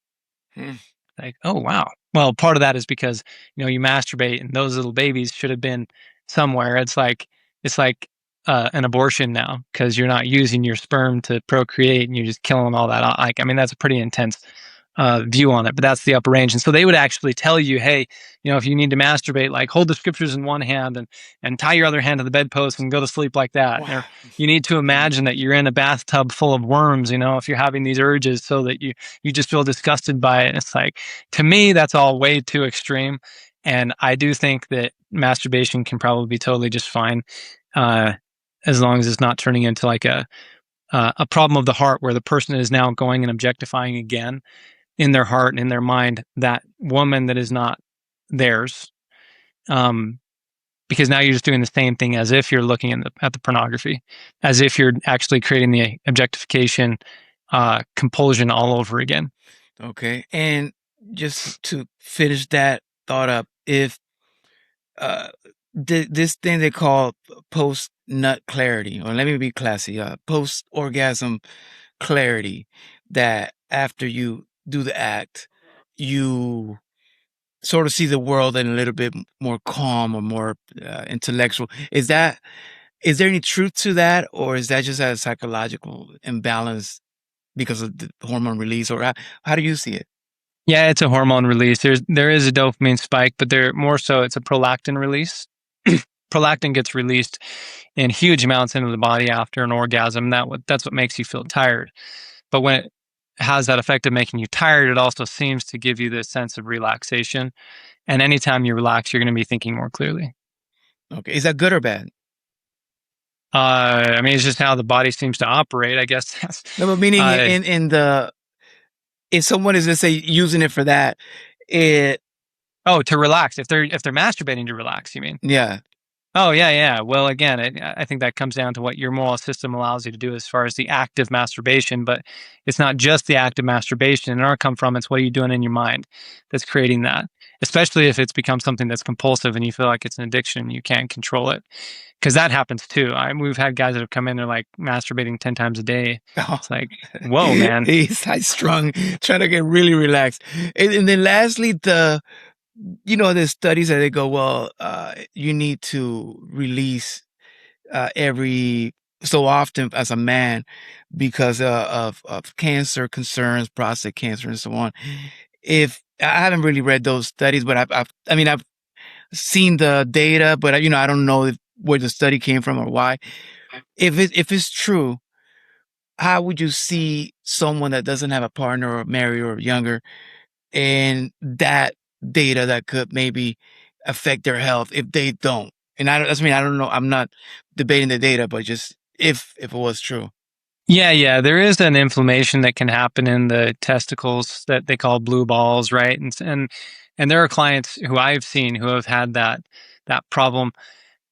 Hmm. Like, oh, wow. Well, part of that is because, you masturbate and those little babies should have been somewhere. It's like an abortion now because you're not using your sperm to procreate and you're just killing all that. Like, I mean, that's a pretty intense view on it, but that's the upper range. And so they would actually tell you, hey, if you need to masturbate, like hold the scriptures in one hand and tie your other hand to the bedpost and go to sleep like that. Wow. Or you need to imagine that you're in a bathtub full of worms, if you're having these urges so that you just feel disgusted by it. And it's like, to me, that's all way too extreme. And I do think that masturbation can probably be totally just fine, as long as it's not turning into like a problem of the heart where the person is now going and objectifying again in their heart and in their mind that woman that is not theirs. Because now you're just doing the same thing as if you're looking at the pornography, as if you're actually creating the objectification compulsion all over again. Okay. And just to finish that thought up, if uh this thing they call post nut clarity, or let me be classy, post orgasm clarity, that after you do the act, you sort of see the world in a little bit more calm or more intellectual. Is there any truth to that, or is that just a psychological imbalance because of the hormone release, or how do you see it? Yeah, it's a hormone release. There is a dopamine spike, but there more so it's a prolactin release. Prolactin gets released in huge amounts into the body after an orgasm. That's what makes you feel tired. But when it has that effect of making you tired, it also seems to give you this sense of relaxation. And anytime you relax, you're going to be thinking more clearly. Okay, is that good or bad? I mean, it's just how the body seems to operate, I guess. No, but meaning uh, in the, if someone is, let's say, using it for that, it oh, to relax. If they're masturbating to relax, you mean? yeah. Oh, yeah, yeah. Well, again, I think that comes down to what your moral system allows you to do as far as the act of masturbation, but it's not just the act of masturbation. In our come from, it's what are you doing in your mind that's creating that. especially if it's become something that's compulsive and you feel like it's an addiction, you can't control it. Because that happens too. We've had guys that have come in, they're like masturbating 10 times a day. Oh, It's like, whoa, man. he's high strung, trying to get really relaxed. And then lastly, there's studies that they go, well, you need to release every so often as a man because of cancer concerns, prostate cancer, and so on. If I haven't really read those studies, but I've seen the data, but I don't know where the study came from or why. If it's true, how would you see someone that doesn't have a partner or married or younger and that data that could maybe affect their health if they don't? And I don't know. I'm not debating the data, but just if it was true. Yeah, yeah, there is an inflammation that can happen in the testicles that they call blue balls, right? And there are clients who I've seen who have had that problem.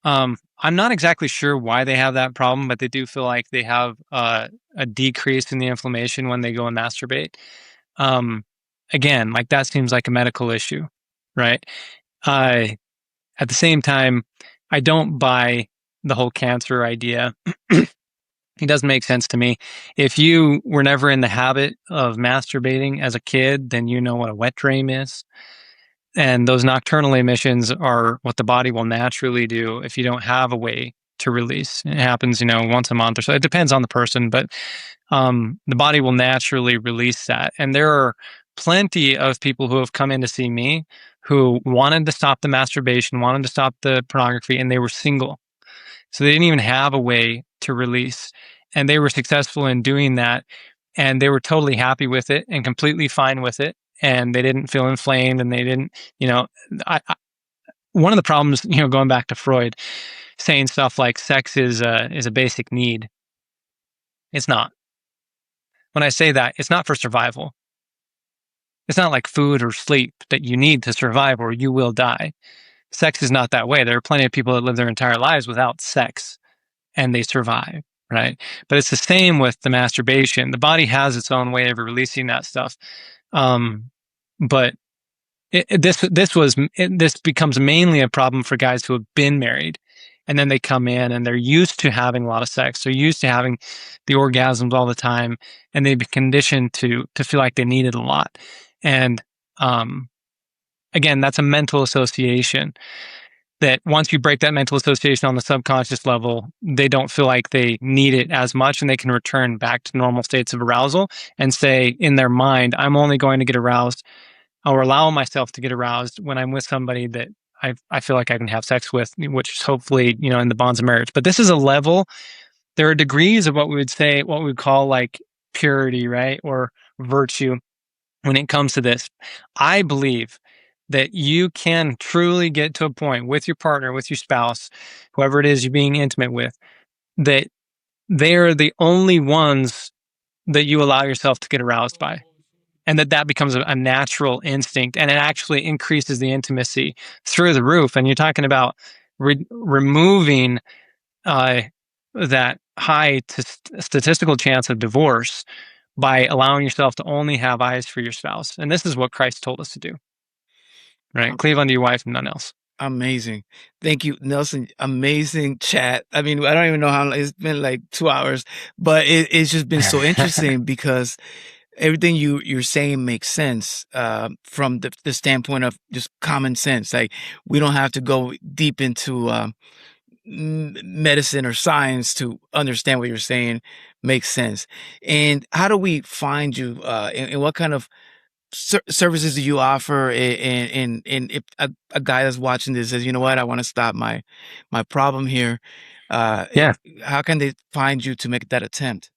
I'm not exactly sure why they have that problem, but they do feel like they have a decrease in the inflammation when they go and masturbate. Um, Again, like that seems like a medical issue, right? Uh, at the same time, I don't buy the whole cancer idea. It doesn't make sense to me. If you were never in the habit of masturbating as a kid, then you know what a wet dream is. And those nocturnal emissions are what the body will naturally do if you don't have a way to release. It happens, once a month or so. It depends on the person, but the body will naturally release that. And there are plenty of people who have come in to see me who wanted to stop the masturbation, wanted to stop the pornography, and they were single. So they didn't even have a way to release. And they were successful in doing that. And they were totally happy with it and completely fine with it. And they didn't feel inflamed and they didn't, you know, one of the problems, going back to Freud, saying stuff like sex is a basic need. It's not. When I say that, it's not for survival. It's not like food or sleep that you need to survive or you will die. Sex is not that way. There are plenty of people that live their entire lives without sex and they survive, right? But it's the same with the masturbation. The body has its own way of releasing that stuff. But this becomes mainly a problem for guys who have been married, and then they come in and they're used to having a lot of sex. They're used to having the orgasms all the time, and they've been conditioned to feel like they need it a lot. And again, that's a mental association. That once you break that mental association on the subconscious level, they don't feel like they need it as much and they can return back to normal states of arousal and say in their mind, I'm only going to get aroused or allow myself to get aroused when I'm with somebody that I feel like I can have sex with, which is hopefully, in the bonds of marriage. But this is a level, there are degrees of what we would call like purity, right? Or virtue when it comes to this. I believe that you can truly get to a point with your partner, with your spouse, whoever it is you're being intimate with, that they're the only ones that you allow yourself to get aroused by. And that becomes a natural instinct and it actually increases the intimacy through the roof. And you're talking about removing that high statistical chance of divorce by allowing yourself to only have eyes for your spouse. And this is what Christ told us to do, right? Um, Cleave unto your wife and none else. Amazing. Thank you, Nelson. Amazing chat. I mean, I don't even know how long, it's been like 2 hours, but it's just been so interesting because everything you're saying makes sense from the standpoint of just common sense. Like we don't have to go deep into medicine or science to understand what you're saying. Makes sense. And how do we find you? And what kind of services do you offer? And if a guy that's watching this says, you know what, I want to stop my problem here. Uh, Yeah. how can they find you to make that attempt?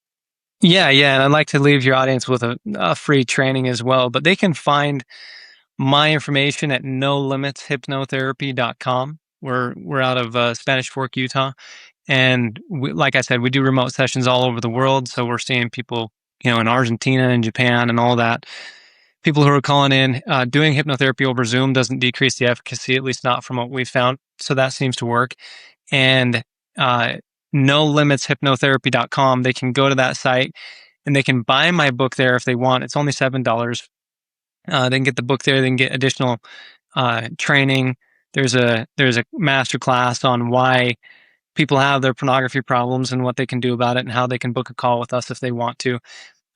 Yeah. Yeah. And I'd like to leave your audience with a free training as well, but they can find my information at nolimitshypnotherapy.com. We're out of Spanish Fork, Utah. And like I said, we do remote sessions all over the world. So we're seeing people, in Argentina and Japan and all that. People who are calling in, doing hypnotherapy over Zoom doesn't decrease the efficacy, at least not from what we've found. So that seems to work. And nolimitshypnotherapy.com, they can go to that site and they can buy my book there if they want. It's only $7. They can get the book there. They can get additional training. There's a master class on why people have their pornography problems and what they can do about it and how they can book a call with us if they want to.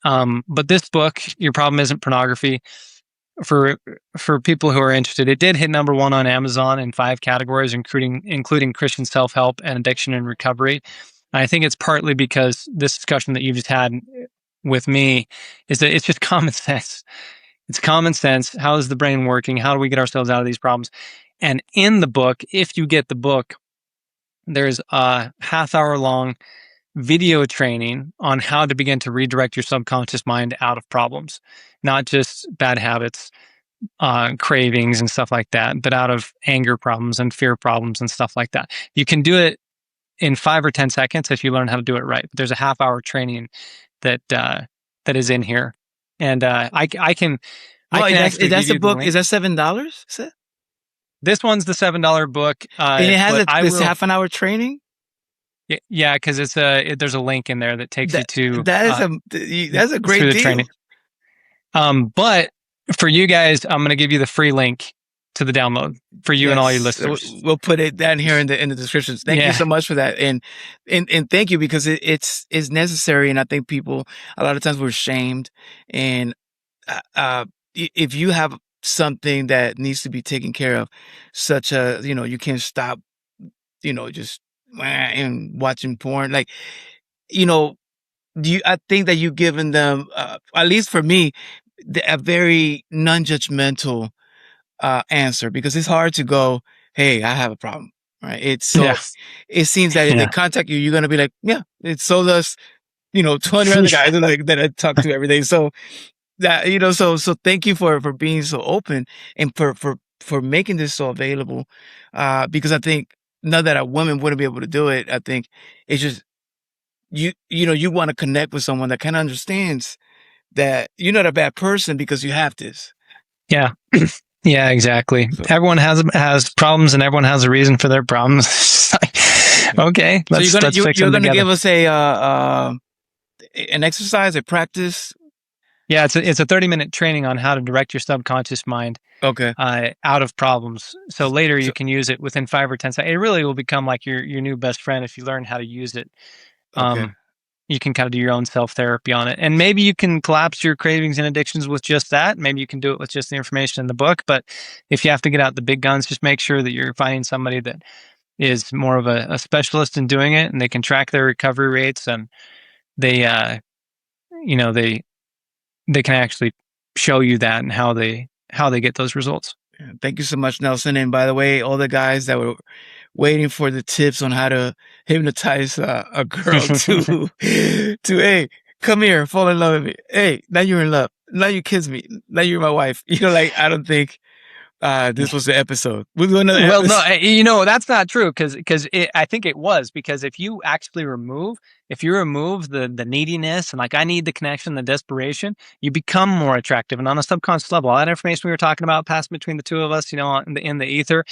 But this book, Your Problem Isn't Pornography, for for people who are interested, it did hit #1 on Amazon in 5 categories, including Christian self-help and addiction and recovery. And I think it's partly because this discussion that you just had with me is that it's just common sense. It's common sense. How is the brain working? How do we get ourselves out of these problems? And in the book, if you get the book, there's a half-hour long video training on how to begin to redirect your subconscious mind out of problems, not just bad habits, cravings and stuff like that, but out of anger problems and fear problems and stuff like that. You can do it in 5 or 10 seconds if you learn how to do it right. But there's a half-hour training that that is in here, and I can Well, actually that's give a you the book. Is link. that $7? This one's the $7 book, And it has but I this will. half an hour training. Yeah, because there's a link in there that takes you That to that is that's a great through the deal. training. But for you guys, I'm going to give you the free link to the download for you and all your Yes, listeners. we'll put it down here in the descriptions. Thank you Yeah. so much for that, and thank you because it's necessary, and I think people a lot of times we're shamed, and if you have something that needs to be taken care of, such as you can't stop, just and watching porn, like you know, I think that you've given them, at least for me, a very non-judgmental answer because it's hard to go, hey, I have a problem, right? It's so Yeah. it seems that if they Yeah. contact you, you're gonna be like, yeah, it's so does 20 other guys that I talk to every day. So that so thank you for being so open and for making this so available, because I think not that a woman wouldn't be able to do it. I think it's just you want to connect with someone that kind of understands that you're not a bad person because you have this. Yeah. Yeah, exactly. So, Everyone has problems and everyone has a reason for their problems. Okay, so let's fix you're them gonna together. give us an exercise, a practice. Yeah, it's a 30-minute training on how to direct your subconscious mind Okay. out of problems. So later you So can use it within 5 or 10 seconds. It really will become like your new best friend if you learn how to use it. okay. Um, you can kind of do your own self therapy on it, and maybe you can collapse your cravings and addictions with just that. Maybe you can do it with just the information in the book. But if you have to get out the big guns, just make sure that you're finding somebody that is more of a specialist in doing it, and they can track their recovery rates, and they you know they can actually show you that and how they get those results. Yeah, thank you so much, Nelson. And by the way, all the guys that were waiting for the tips on how to hypnotize a girl to hey, come here, fall in love with me. Hey, now you're in love. Now you kiss me. Now you're my wife. Like I don't think this was the episode. We'll do another Well, no, episode. that's not true because I think it was because if you remove the neediness and like I need the connection, the desperation, you become more attractive. And on a subconscious level, all that information we were talking about passing between the two of us, in the ether,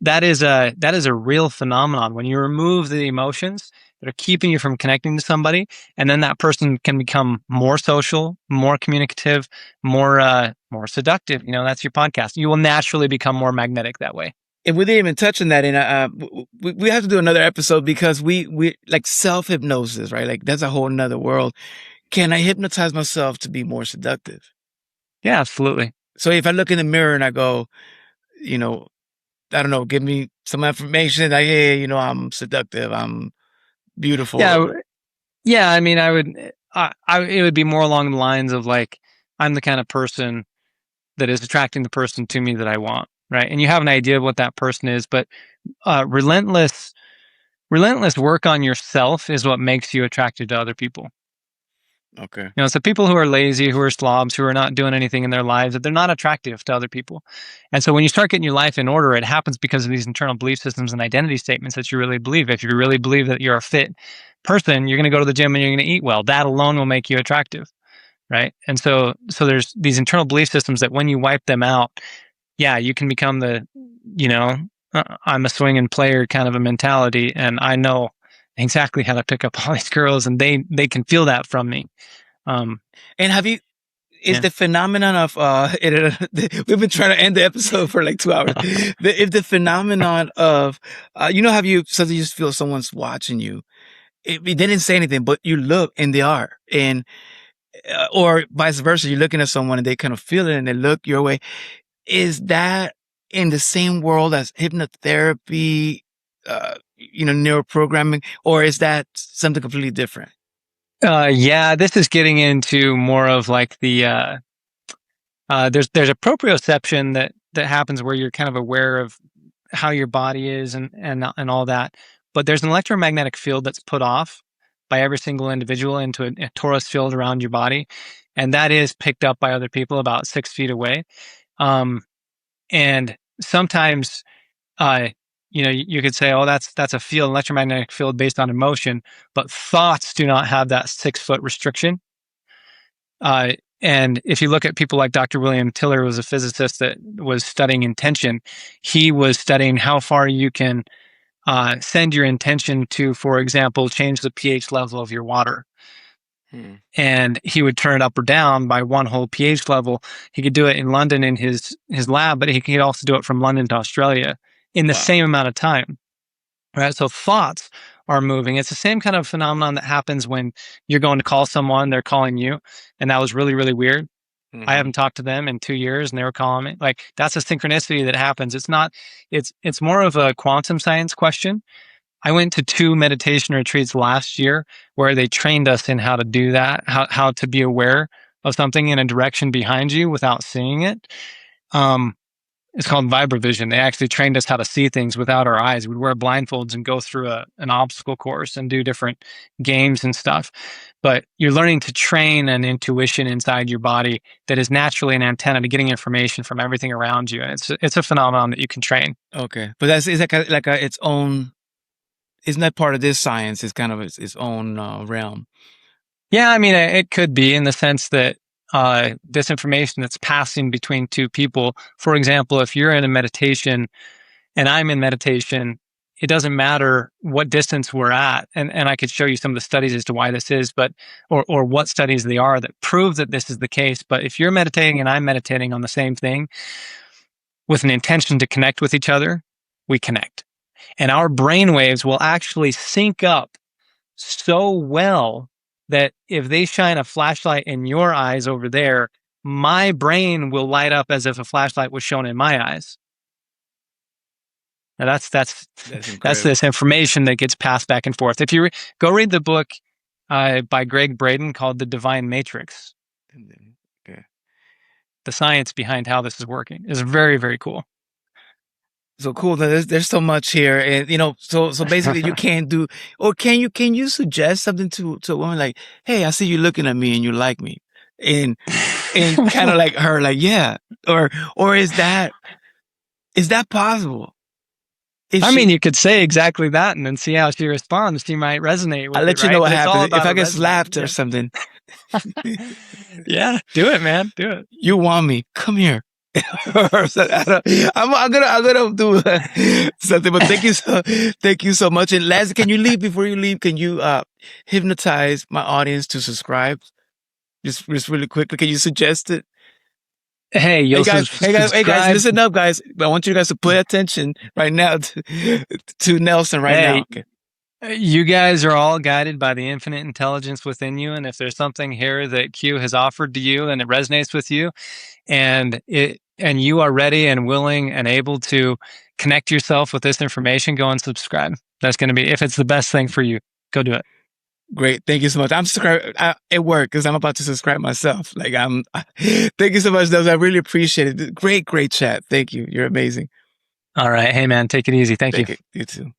that is a real phenomenon. When you remove the emotions that are keeping you from connecting to somebody, and then that person can become more social, more communicative, more seductive. That's your podcast. You will naturally become more magnetic that way. And we didn't even touch on that. And we have to do another episode because we like self hypnosis, right? Like that's a whole nother world. Can I hypnotize myself to be more seductive? Yeah, absolutely. So if I look in the mirror and I go, you know, I don't know, give me some information like, hey, I'm seductive, I'm beautiful. Yeah, yeah. I mean, I would. It would be more along the lines of like I'm the kind of person that is attracting the person to me that I want, right? And you have an idea of what that person is, but relentless work on yourself is what makes you attracted to other people. Okay. So people who are lazy, who are slobs, who are not doing anything in their lives, that they're not attractive to other people. And so when you start getting your life in order, it happens because of these internal belief systems and identity statements that you really believe. If you really believe that you're a fit person, you're going to go to the gym and you're going to eat well. That alone will make you attractive, right? And so there's these internal belief systems that when you wipe them out, yeah, you can become you know, I'm a swinging player kind of a mentality, and I know exactly how to pick up all these girls, and they can feel that from me. Um, And have you is the phenomenon of we've been trying to end the episode for like 2 hours. If the phenomenon of you know, have you sometimes you just feel someone's watching you? They didn't say anything, but you look and they are, and or vice versa, you're looking at someone and they kind of feel it and they look your way. Is that in the same world as hypnotherapy, neuroprogramming, or is that something completely different? Yeah, this is getting into more of like the there's a proprioception that happens where you're kind of aware of how your body is and all that. But there's an electromagnetic field that's put off by every single individual into a torus field around your body, and that is picked up by other people about 6 feet away. And sometimes, you could say, oh, that's a field, electromagnetic field based on emotion, but thoughts do not have that 6-foot restriction. And if you look at people like Dr. William Tiller, who was a physicist that was studying intention, he was studying how far you can send your intention to, for example, change the pH level of your water. And he would turn it up or down by 1 whole pH level. He could do it in London in his lab, but he could also do it from London to Australia in the same amount of time. Right? So thoughts are moving. It's the same kind of phenomenon that happens when you're going to call someone, they're calling you, and that was really, really weird. I haven't talked to them in 2 years and they were calling me. Like, that's a synchronicity that happens. It's more of a quantum science question. I went to 2 meditation retreats last year where they trained us in how to do that, how to be aware of something in a direction behind you without seeing it. It's called vibrovision. They actually trained us how to see things without our eyes. We'd wear blindfolds and go through an obstacle course and do different games and stuff. But you're learning to train an intuition inside your body that is naturally an antenna to getting information from everything around you. And it's a phenomenon that you can train. Okay, but is that like its own? Isn't that part of this science? It's kind of its own realm. Yeah, I mean, it could be in the sense that this information that's passing between 2 people, for example, if you're in a meditation and I'm in meditation, it doesn't matter what distance we're at. And I could show you some of the studies as to why this is, but or what studies they are that prove that this is the case. But if you're meditating and I'm meditating on the same thing with an intention to connect with each other, we connect. And our brain waves will actually sync up so well that if they shine a flashlight in your eyes over there, my brain will light up as if a flashlight was shown in my eyes. Now that's this information that gets passed back and forth. If you go read the book by Greg Braden called The Divine Matrix, the science behind how this is working is very, very cool. So cool. There's so much here, and so basically, you can't do, or can you suggest something to a woman like, hey, I see you looking at me and you like me, and kind of like her, like, yeah, or is that possible? I mean, you could say exactly that and then see how she responds. She might resonate with it. I'll let you know what happens if I get slapped or something. Yeah, do it, man. Do it. You want me? Come here. I'm gonna do something, but thank you so much. And last, can you leave before you leave? Can you hypnotize my audience to subscribe? Just really quickly, can you suggest it? Hey guys, listen up, guys. I want you guys to pay attention right now to Nelson right now. Okay. You guys are all guided by the infinite intelligence within you, and if there's something here that Q has offered to you and it resonates with you, and you are ready and willing and able to connect yourself with this information, go and subscribe. That's going to be, if it's the best thing for you, go do it. Great. Thank you so much. I'm subscribed at work because I'm about to subscribe myself. Thank you so much, Nelson. I really appreciate it. Great chat. Thank you. You're amazing. All right. Hey, man, take it easy. Thank you. You too.